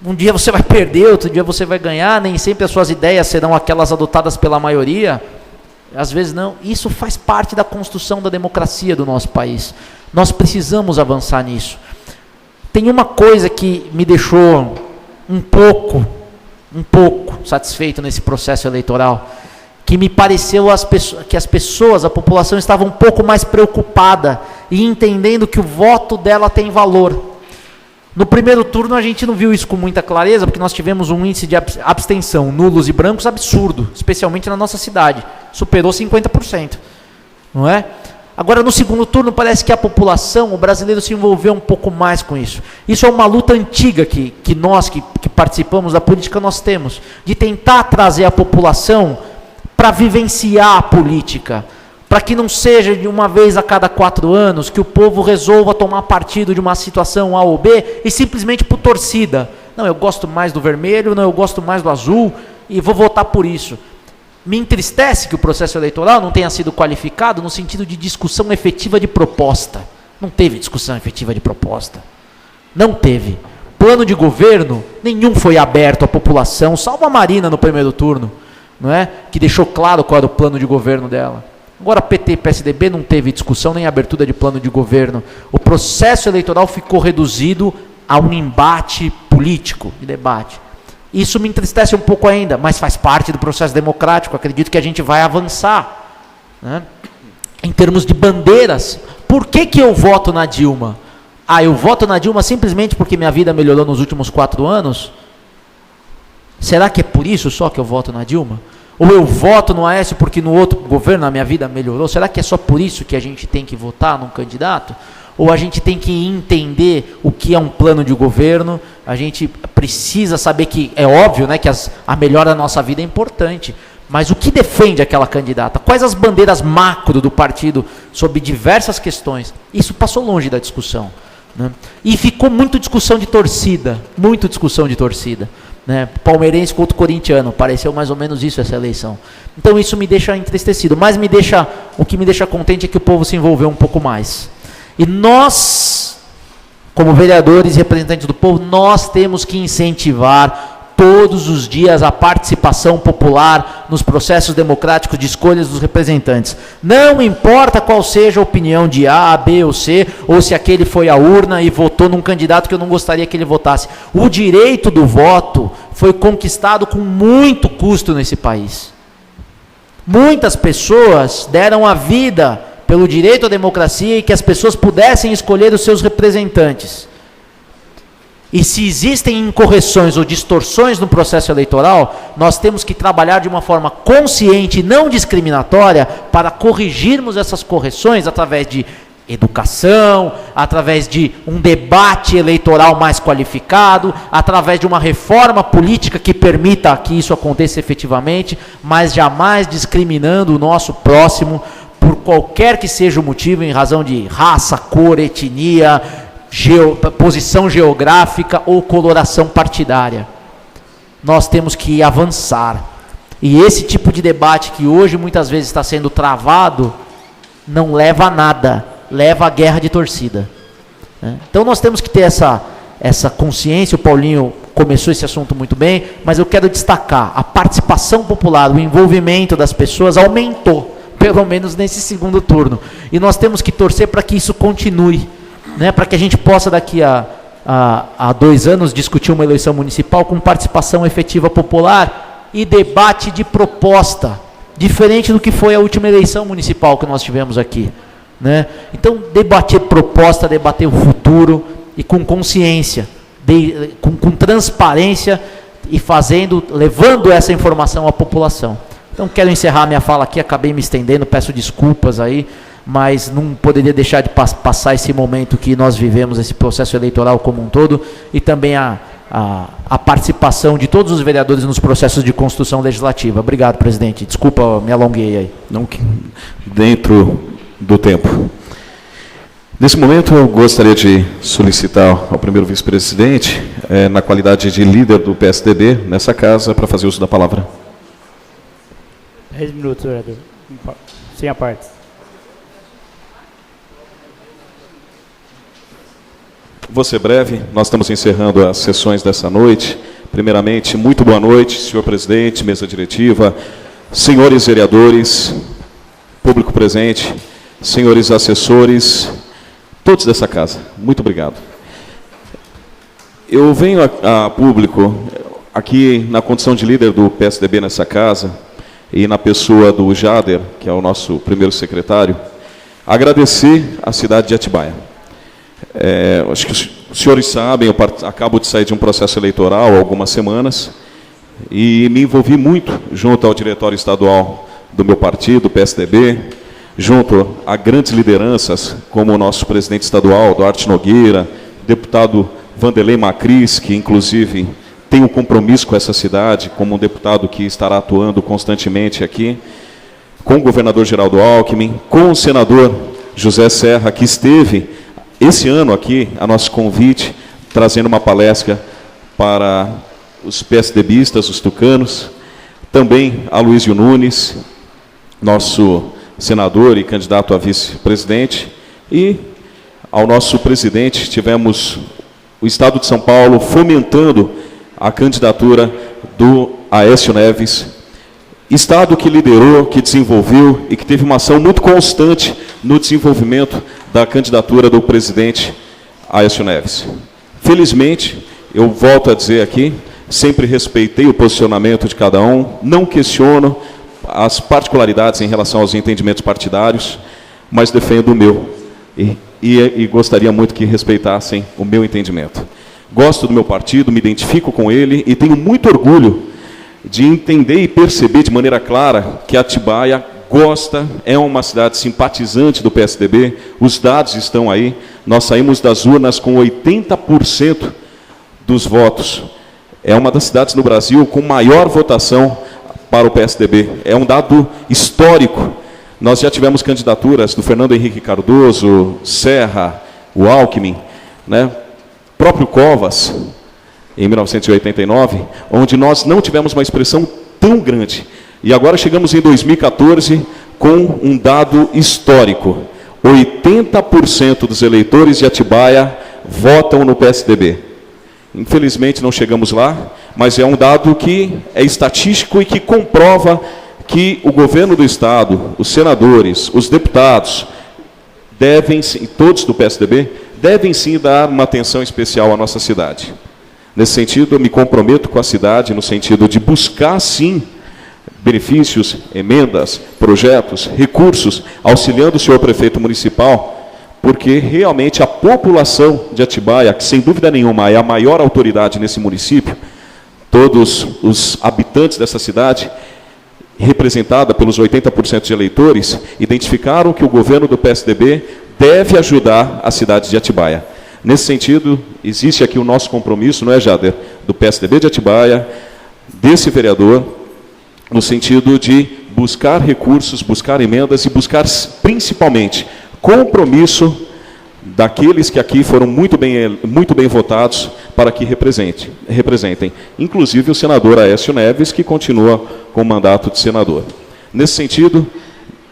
Um dia você vai perder, outro dia você vai ganhar, nem sempre as suas ideias serão aquelas adotadas pela maioria. Às vezes não. Isso faz parte da construção da democracia do nosso país. Nós precisamos avançar nisso. Tem uma coisa que me deixou um pouco satisfeito nesse processo eleitoral, que me pareceu que as pessoas, a população estava um pouco mais preocupada e entendendo que o voto dela tem valor. No primeiro turno a gente não viu isso com muita clareza, porque nós tivemos um índice de abstenção, nulos e brancos, absurdo, especialmente na nossa cidade. Superou 50%. Não é? Agora, no segundo turno, parece que a população, o brasileiro, se envolveu um pouco mais com isso. Isso é uma luta antiga que nós, que participamos da política, nós temos, de tentar trazer a população para vivenciar a política, para que não seja de uma vez a cada 4 anos que o povo resolva tomar partido de uma situação A ou B e simplesmente por torcida. Não, eu gosto mais do vermelho, não, eu gosto mais do azul e vou votar por isso. Me entristece que o processo eleitoral não tenha sido qualificado no sentido de discussão efetiva de proposta. Não teve discussão efetiva de proposta. Não teve. Plano de governo, nenhum foi aberto à população, salvo a Marina no primeiro turno, não é? Que deixou claro qual era o plano de governo dela. Agora, PT e PSDB não teve discussão nem abertura de plano de governo. O processo eleitoral ficou reduzido a um embate político, de debate. Isso me entristece um pouco ainda, mas faz parte do processo democrático. Acredito que a gente vai avançar, né? Em termos de bandeiras. Por que eu voto na Dilma? Eu voto na Dilma simplesmente porque minha vida melhorou nos últimos 4 anos? Será que é por isso só que eu voto na Dilma? Ou eu voto no Aécio porque no outro governo a minha vida melhorou? Será que é só por isso que a gente tem que votar num candidato? Ou a gente tem que entender o que é um plano de governo? A gente precisa saber que, é óbvio, né, que a melhora da nossa vida é importante. Mas o que defende aquela candidata? Quais as bandeiras macro do partido sobre diversas questões? Isso passou longe da discussão, né? E ficou muito discussão de torcida, né? Palmeirense contra o corintiano, pareceu mais ou menos isso essa eleição. Então isso me deixa entristecido, mas o que me deixa contente é que o povo se envolveu um pouco mais. E nós, como vereadores e representantes do povo, nós temos que incentivar todos os dias a participação popular nos processos democráticos de escolhas dos representantes. Não importa qual seja a opinião de A, B ou C, ou se aquele foi à urna e votou num candidato que eu não gostaria que ele votasse. O direito do voto foi conquistado com muito custo nesse país. Muitas pessoas deram a vida pelo direito à democracia e que as pessoas pudessem escolher os seus representantes. E se existem incorreções ou distorções no processo eleitoral, nós temos que trabalhar de uma forma consciente e não discriminatória para corrigirmos essas correções através de educação, através de um debate eleitoral mais qualificado, através de uma reforma política que permita que isso aconteça efetivamente, mas jamais discriminando o nosso próximo por qualquer que seja o motivo, em razão de raça, cor, etnia, posição geográfica ou coloração partidária. Nós temos que avançar. E esse tipo de debate que hoje muitas vezes está sendo travado, não leva a nada, leva a guerra de torcida. Então nós temos que ter essa consciência, o Paulinho começou esse assunto muito bem, mas eu quero destacar, a participação popular, o envolvimento das pessoas aumentou, pelo menos nesse segundo turno. E nós temos que torcer para que isso continue, né, para que a gente possa daqui a 2 anos discutir uma eleição municipal com participação efetiva popular e debate de proposta, diferente do que foi a última eleição municipal que nós tivemos aqui, né? Então, debater proposta, debater o futuro e com consciência, com transparência e levando essa informação à população. Então, quero encerrar minha fala aqui, acabei me estendendo, peço desculpas aí, mas não poderia deixar de passar esse momento que nós vivemos, esse processo eleitoral como um todo, e também a participação de todos os vereadores nos processos de construção legislativa. Obrigado, presidente. Desculpa, me alonguei aí. Não, dentro do tempo. Nesse momento, eu gostaria de solicitar ao primeiro vice-presidente, na qualidade de líder do PSDB, nessa casa, para fazer uso da palavra. 10 minutos, vereador. Sem a parte. Vou ser breve, nós estamos encerrando as sessões dessa noite. Primeiramente, muito boa noite, senhor presidente, mesa diretiva, senhores vereadores, público presente, senhores assessores, todos dessa casa. Muito obrigado. Eu venho a público, aqui na condição de líder do PSDB nessa casa, e na pessoa do Jader, que é o nosso primeiro secretário, agradecer à cidade de Atibaia. Acho que os senhores sabem, eu acabo de sair de um processo eleitoral há algumas semanas e me envolvi muito junto ao diretório estadual do meu partido, PSDB, junto a grandes lideranças como o nosso presidente estadual, Duarte Nogueira, deputado Vanderlei Macris, que inclusive tem um compromisso com essa cidade, como um deputado que estará atuando constantemente aqui, com o governador Geraldo Alckmin, com o senador José Serra, que esteve esse ano aqui, a nosso convite, trazendo uma palestra para os PSDBistas, os tucanos, também a Luísio Nunes, nosso senador e candidato a vice-presidente, e ao nosso presidente, tivemos o Estado de São Paulo fomentando a candidatura do Aécio Neves, Estado que liderou, que desenvolveu e que teve uma ação muito constante no desenvolvimento da candidatura do presidente Aécio Neves. Felizmente, eu volto a dizer aqui, sempre respeitei o posicionamento de cada um, não questiono as particularidades em relação aos entendimentos partidários, mas defendo o meu e gostaria muito que respeitassem o meu entendimento. Gosto do meu partido, me identifico com ele e tenho muito orgulho de entender e perceber de maneira clara que Atibaia gosta, é uma cidade simpatizante do PSDB, os dados estão aí, nós saímos das urnas com 80% dos votos. É uma das cidades no Brasil com maior votação para o PSDB. É um dado histórico. Nós já tivemos candidaturas do Fernando Henrique Cardoso, Serra, o Alckmin, né? Próprio Covas, em 1989, onde nós não tivemos uma expressão tão grande. E agora chegamos em 2014 com um dado histórico. 80% dos eleitores de Atibaia votam no PSDB. Infelizmente não chegamos lá, mas é um dado que é estatístico e que comprova que o governo do Estado, os senadores, os deputados, todos do PSDB, devem sim dar uma atenção especial à nossa cidade. Nesse sentido, eu me comprometo com a cidade, no sentido de buscar sim benefícios, emendas, projetos, recursos, auxiliando o senhor prefeito municipal, porque realmente a população de Atibaia, que sem dúvida nenhuma é a maior autoridade nesse município, todos os habitantes dessa cidade, representada pelos 80% de eleitores, identificaram que o governo do PSDB deve ajudar a cidade de Atibaia. Nesse sentido, existe aqui o nosso compromisso, não é, Jader? Do PSDB de Atibaia, desse vereador, no sentido de buscar recursos, buscar emendas e buscar, principalmente, compromisso daqueles que aqui foram muito bem votados para que representem. Inclusive o senador Aécio Neves, que continua com o mandato de senador. Nesse sentido,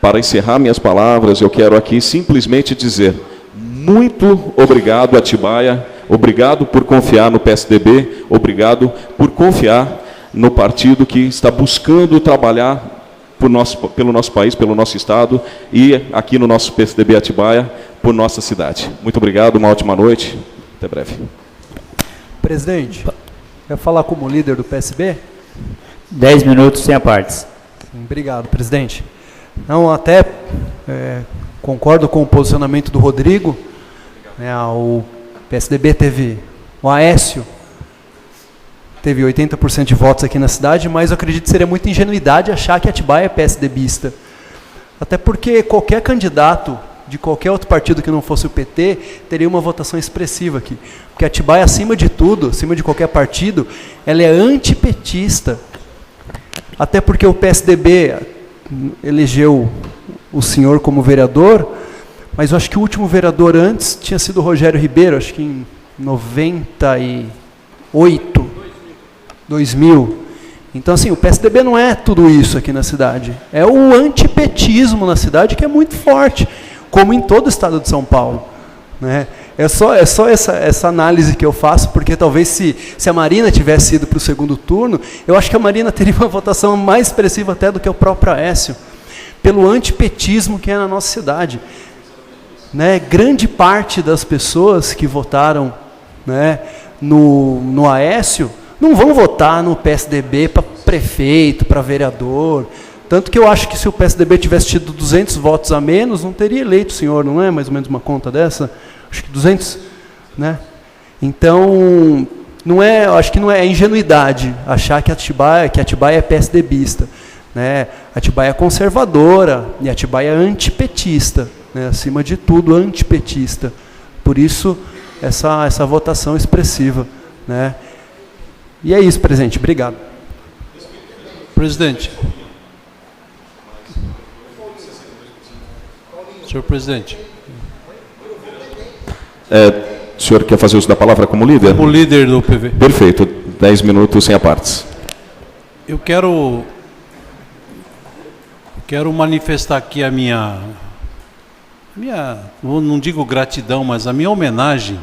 para encerrar minhas palavras, eu quero aqui simplesmente dizer muito obrigado, Atibaia, Obrigado por confiar no PSDB, obrigado por confiar no partido que está buscando trabalhar pelo nosso país, pelo nosso estado e aqui no nosso PSDB Atibaia, por nossa cidade. Muito obrigado, uma ótima noite, até breve. Presidente, quer falar como líder do PSB? 10 minutos sem apartes. Obrigado, presidente. Não, até concordo com o posicionamento do Rodrigo. O PSDB teve, o Aécio teve 80% de votos aqui na cidade, mas eu acredito que seria muita ingenuidade achar que Atibaia é PSDBista. Até porque qualquer candidato de qualquer outro partido que não fosse o PT teria uma votação expressiva aqui. Porque Atibaia, acima de tudo, acima de qualquer partido, ela é antipetista. Até porque o PSDB elegeu o senhor como vereador, mas eu acho que o último vereador antes tinha sido o Rogério Ribeiro, acho que em 2000. Então, assim, o PSDB não é tudo isso aqui na cidade. É o antipetismo na cidade que é muito forte, como em todo o estado de São Paulo, né? É só essa análise que eu faço, porque talvez se a Marina tivesse ido para o segundo turno, eu acho que a Marina teria uma votação mais expressiva até do que o próprio Aécio, pelo antipetismo que é na nossa cidade. Né? Grande parte das pessoas que votaram, né, no Aécio não vão votar no PSDB para prefeito, para vereador. Tanto que eu acho que se o PSDB tivesse tido 200 votos a menos, não teria eleito o senhor, não é mais ou menos uma conta dessa? Acho que 200, né? Então, acho que não é ingenuidade achar que Atibaia é PSDBista, né? Atibaia é conservadora e Atibaia é antipetista, né? Acima de tudo, antipetista. Por isso, essa votação expressiva, né? E é isso, presidente. Obrigado. Presidente. Senhor presidente. O senhor quer fazer uso da palavra como líder? Como líder do PV. Perfeito. 10 minutos sem apartes. Eu quero manifestar aqui a minha, não digo gratidão, mas a minha homenagem.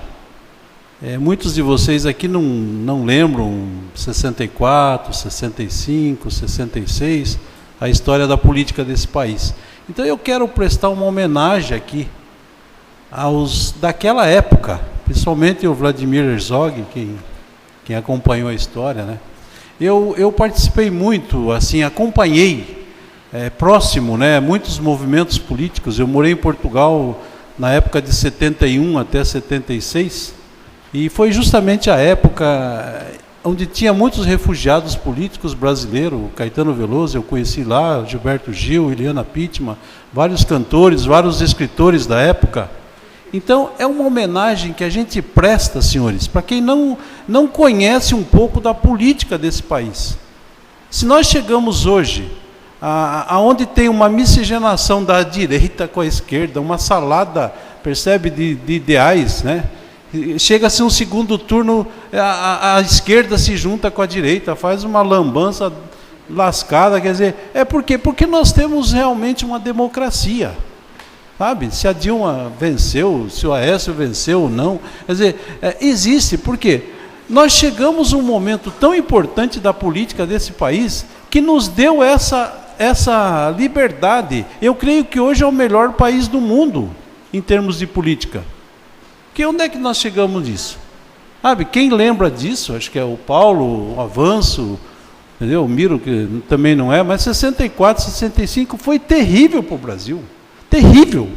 Muitos de vocês aqui não lembram 64, 65, 66, a história da política desse país. Então eu quero prestar uma homenagem aqui aos daquela época, principalmente o Vladimir Herzog, quem acompanhou a história, né? Eu participei muito, assim, acompanhei próximo, né, muitos movimentos políticos. Eu morei em Portugal na época de 71 até 76, e foi justamente a época onde tinha muitos refugiados políticos brasileiros. O Caetano Veloso eu conheci lá, o Gilberto Gil, Eliana Pittman, vários cantores, vários escritores da época. Então, é uma homenagem que a gente presta, senhores, para quem não conhece um pouco da política desse país. Se nós chegamos hoje, aonde tem uma miscigenação da direita com a esquerda, uma salada, percebe, de ideais, né? Chega-se um segundo turno, a esquerda se junta com a direita, faz uma lambança lascada, quer dizer, por quê? Porque nós temos realmente uma democracia. Sabe, se a Dilma venceu, se o Aécio venceu ou não, quer dizer, existe, porque nós chegamos a um momento tão importante da política desse país que nos deu essa liberdade. Eu creio que hoje é o melhor país do mundo em termos de política. Porque onde é que nós chegamos nisso? Sabe, quem lembra disso, acho que é o Paulo, o Avanço, entendeu? O Miro, que também não é, mas 64, 65 foi terrível para o Brasil. Terrível.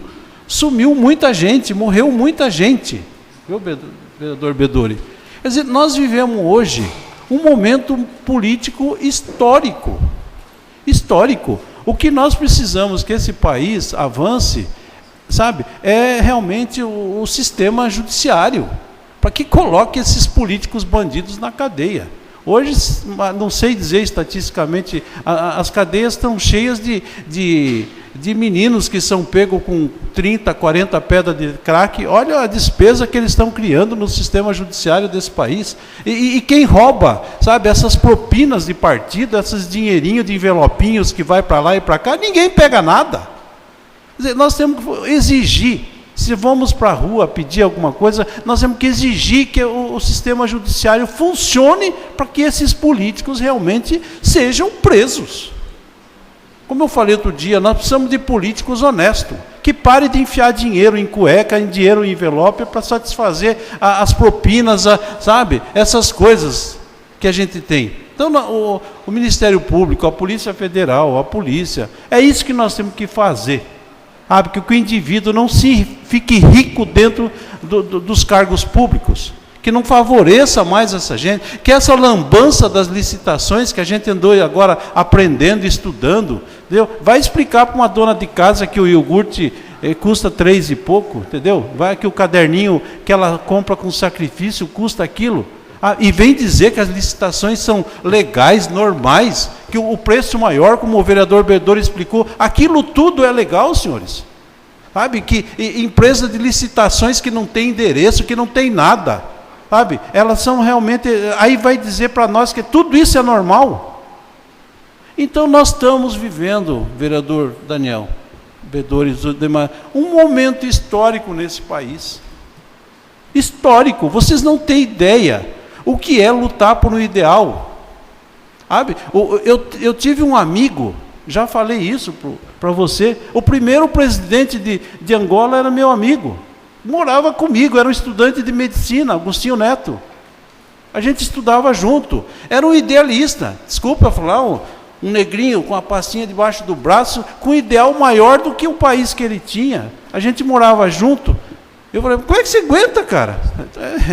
Sumiu muita gente, morreu muita gente. Viu, vereador Bedori? Quer dizer, nós vivemos hoje um momento político histórico. Histórico. O que nós precisamos que esse país avance, sabe, é realmente o sistema judiciário, para que coloque esses políticos bandidos na cadeia. Hoje, não sei dizer estatisticamente, as cadeias estão cheias de meninos que são pegos com 30, 40 pedras de crack. Olha a despesa que eles estão criando no sistema judiciário desse país. E quem rouba, sabe, essas propinas de partido, esses dinheirinhos de envelopinhos que vai para lá e para cá, ninguém pega nada. Quer dizer, nós temos que exigir, Se vamos para a rua pedir alguma coisa, nós temos que exigir que o sistema judiciário funcione para que esses políticos realmente sejam presos. Como eu falei outro dia, nós precisamos de políticos honestos, que parem de enfiar dinheiro em cueca, dinheiro em envelope para satisfazer as propinas, sabe? Essas coisas que a gente tem. Então, o Ministério Público, a Polícia Federal, a polícia, é isso que nós temos que fazer. Sabe? Que o indivíduo não fique rico dentro dos cargos públicos. Que não favoreça mais essa gente, que essa lambança das licitações que a gente andou agora aprendendo, estudando, entendeu? Vai explicar para uma dona de casa que o iogurte custa 3 e pouco, entendeu? Vai que o caderninho que ela compra com sacrifício custa aquilo. E vem dizer que as licitações são legais, normais, que o preço maior, como o vereador Bedor explicou, aquilo tudo é legal, senhores. Sabe, que empresa de licitações que não tem endereço, que não tem nada, sabe, elas são realmente, aí vai dizer para nós que tudo isso é normal. Então nós estamos vivendo, vereador Daniel Bedor e demais, um momento histórico nesse país. Histórico, vocês não têm ideia o que é lutar por um ideal. Sabe? Eu tive um amigo, já falei isso para você, o primeiro presidente de Angola era meu amigo, morava comigo, era um estudante de medicina, Agostinho Neto. A gente estudava junto, era um idealista, desculpa falar, um negrinho com a pastinha debaixo do braço, com um ideal maior do que o país que ele tinha. A gente morava junto. Eu falei, como é que você aguenta, cara?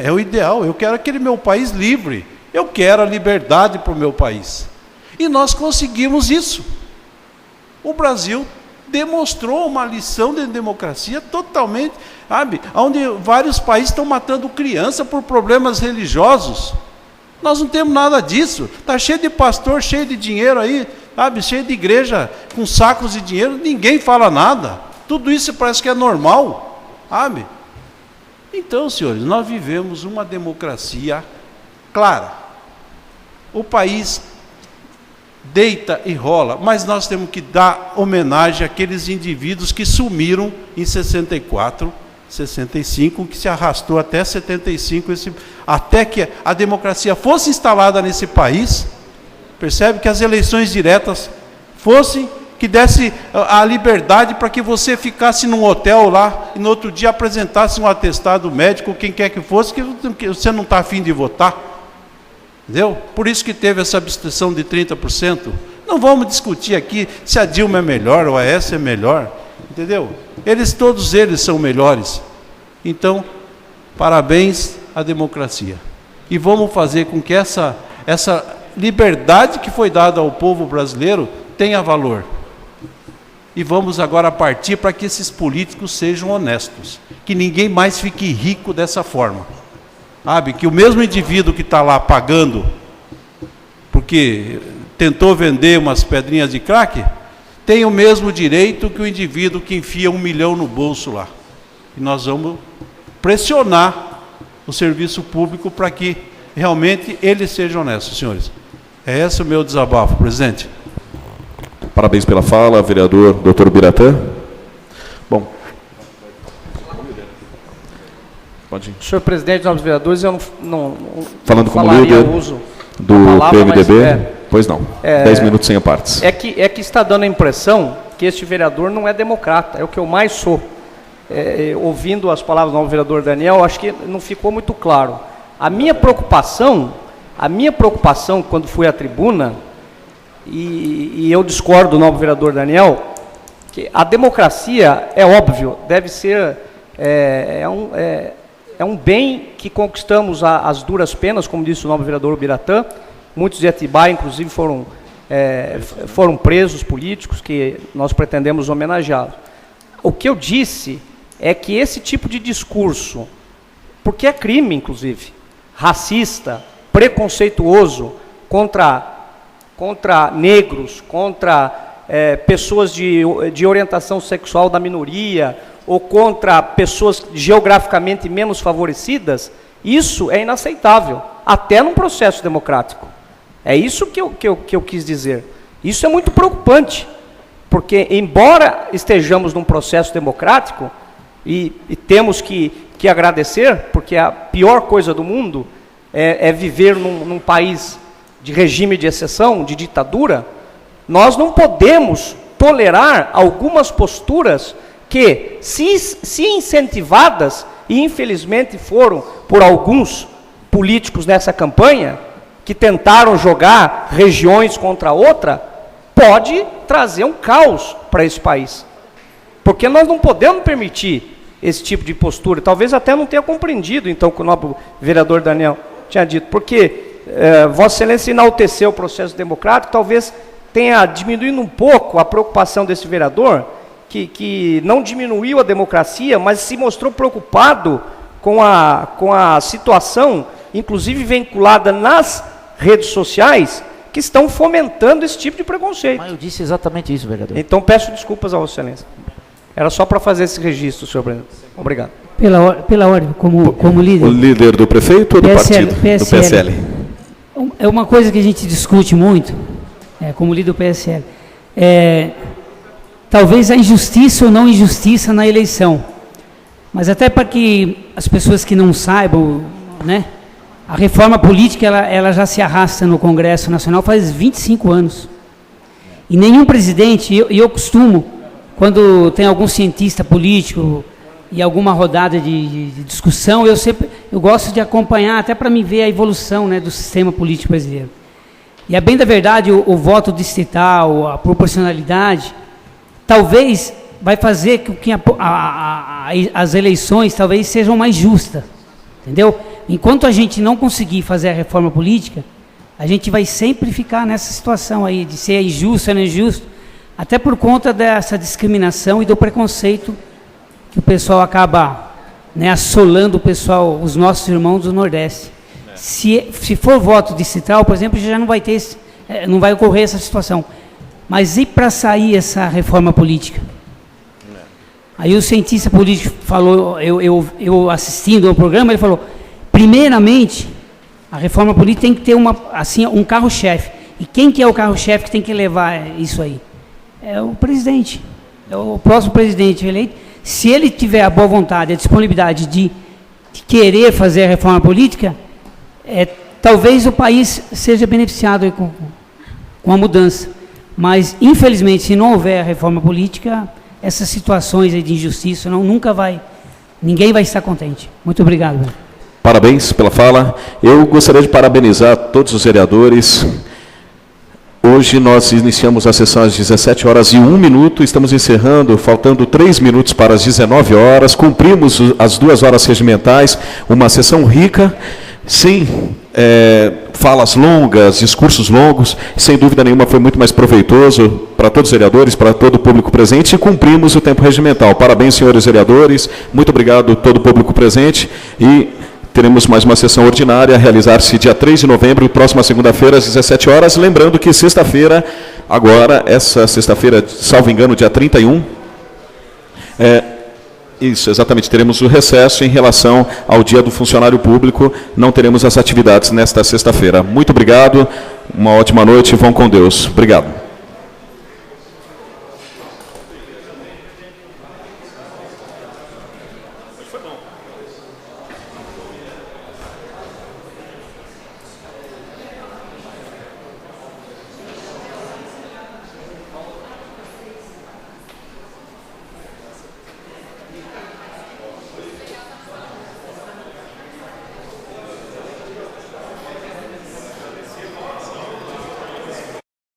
É o ideal, eu quero aquele meu país livre, eu quero a liberdade para o meu país. E nós conseguimos isso. O Brasil demonstrou uma lição de democracia totalmente, sabe, onde vários países estão matando criança por problemas religiosos. Nós não temos nada disso. Está cheio de pastor, cheio de dinheiro aí, sabe, cheio de igreja com sacos de dinheiro, ninguém fala nada. Tudo isso parece que é normal, sabe? Então, senhores, nós vivemos uma democracia clara. O país deita e rola, mas nós temos que dar homenagem àqueles indivíduos que sumiram em 64, 65, que se arrastou até 75, até que a democracia fosse instalada nesse país. Percebe que as eleições diretas fossem, que desse a liberdade para que você ficasse num hotel lá e no outro dia apresentasse um atestado médico, quem quer que fosse, que você não está afim de votar. Entendeu? Por isso que teve essa abstenção de 30%. Não vamos discutir aqui se a Dilma é melhor ou a Aécio é melhor. Entendeu? Todos eles são melhores. Então, parabéns à democracia. E vamos fazer com que essa liberdade que foi dada ao povo brasileiro tenha valor. E vamos agora partir para que esses políticos sejam honestos, que ninguém mais fique rico dessa forma. Sabe, que o mesmo indivíduo que está lá pagando, porque tentou vender umas pedrinhas de crack, tem o mesmo direito que o indivíduo que enfia 1 milhão no bolso lá. E nós vamos pressionar o serviço público para que realmente ele seja honesto, senhores. É esse o meu desabafo, presidente. Parabéns pela fala, vereador Dr. Biratã. Bom. Pode ir. Senhor presidente, nobres vereadores, eu não falando como líder do PMDB, pois não. 10 minutos sem apartes. É que está dando a impressão que este vereador não é democrata, é o que eu mais sou. Ouvindo as palavras do novo vereador Daniel, acho que não ficou muito claro. A minha preocupação quando fui à tribuna, e eu discordo do novo vereador Daniel, que a democracia, é óbvio, deve ser, é um bem que conquistamos às duras penas, como disse o novo vereador Biratã. Muitos de Atibaia, inclusive, foram presos políticos que nós pretendemos homenageá-los. O que eu disse é que esse tipo de discurso, porque é crime, inclusive, racista, preconceituoso, contra negros, contra pessoas de orientação sexual da minoria, ou contra pessoas geograficamente menos favorecidas, isso é inaceitável, até num processo democrático. É isso que eu quis dizer. Isso é muito preocupante, porque embora estejamos num processo democrático, e temos que agradecer, porque a pior coisa do mundo é viver num país de regime de exceção, de ditadura. Nós não podemos tolerar algumas posturas que, se incentivadas, e infelizmente foram por alguns políticos nessa campanha, que tentaram jogar regiões contra outra, pode trazer um caos para esse país. Porque nós não podemos permitir esse tipo de postura. Talvez até não tenha compreendido, então, o que o nobre vereador Daniel tinha dito, porque Vossa Excelência enalteceu o processo democrático, talvez tenha diminuído um pouco a preocupação desse vereador, que não diminuiu a democracia, mas se mostrou preocupado com a situação, inclusive vinculada nas redes sociais, que estão fomentando esse tipo de preconceito. Mas eu disse exatamente isso, vereador. Então peço desculpas a Vossa Excelência. Era só para fazer esse registro, senhor presidente. Obrigado. Pela ordem, como líder. O líder do prefeito ou do PSL, partido? PSL. Do PSL. É uma coisa que a gente discute muito, como líder do PSL. Talvez a injustiça ou não injustiça na eleição. Mas até para que as pessoas que não saibam, né, a reforma política ela já se arrasta no Congresso Nacional faz 25 anos. E nenhum presidente, eu costumo, quando tem algum cientista político e alguma rodada de discussão, eu gosto de acompanhar, até para me ver a evolução, né, do sistema político brasileiro. E a bem da verdade, o voto distrital, a proporcionalidade, talvez vai fazer com que as eleições talvez sejam mais justas, entendeu? Enquanto a gente não conseguir fazer a reforma política, a gente vai sempre ficar nessa situação aí de ser injusto ou não injusto, até por conta dessa discriminação e do preconceito que o pessoal acaba, né, assolando o pessoal, os nossos irmãos do Nordeste. Se for voto distrital, por exemplo, já não vai ter, não vai ocorrer essa situação. Mas e para sair essa reforma política? Aí o cientista político falou, eu assistindo ao programa, ele falou, primeiramente, a reforma política tem que ter um carro-chefe. E quem que é o carro-chefe que tem que levar isso aí? É o presidente, é o próximo presidente eleito. Se ele tiver a boa vontade, a disponibilidade de querer fazer a reforma política, talvez o país seja beneficiado com a mudança. Mas, infelizmente, se não houver a reforma política, essas situações aí de injustiça ninguém vai estar contente. Muito obrigado. Velho. Parabéns pela fala. Eu gostaria de parabenizar todos os vereadores. Hoje nós iniciamos a sessão às 17h01, estamos encerrando, faltando 3 minutos para as 19 horas, cumprimos as 2 horas regimentais, uma sessão rica, sim, falas longas, discursos longos, sem dúvida nenhuma foi muito mais proveitoso para todos os vereadores, para todo o público presente, e cumprimos o tempo regimental. Parabéns, senhores vereadores, muito obrigado a todo o público presente, e teremos mais uma sessão ordinária a realizar-se dia 3 de novembro, próxima segunda-feira, às 17 horas. Lembrando que sexta-feira, agora, essa sexta-feira, salvo engano, dia 31, isso, exatamente, teremos o recesso em relação ao Dia do Funcionário Público, não teremos as atividades nesta sexta-feira. Muito obrigado, uma ótima noite, vão com Deus. Obrigado.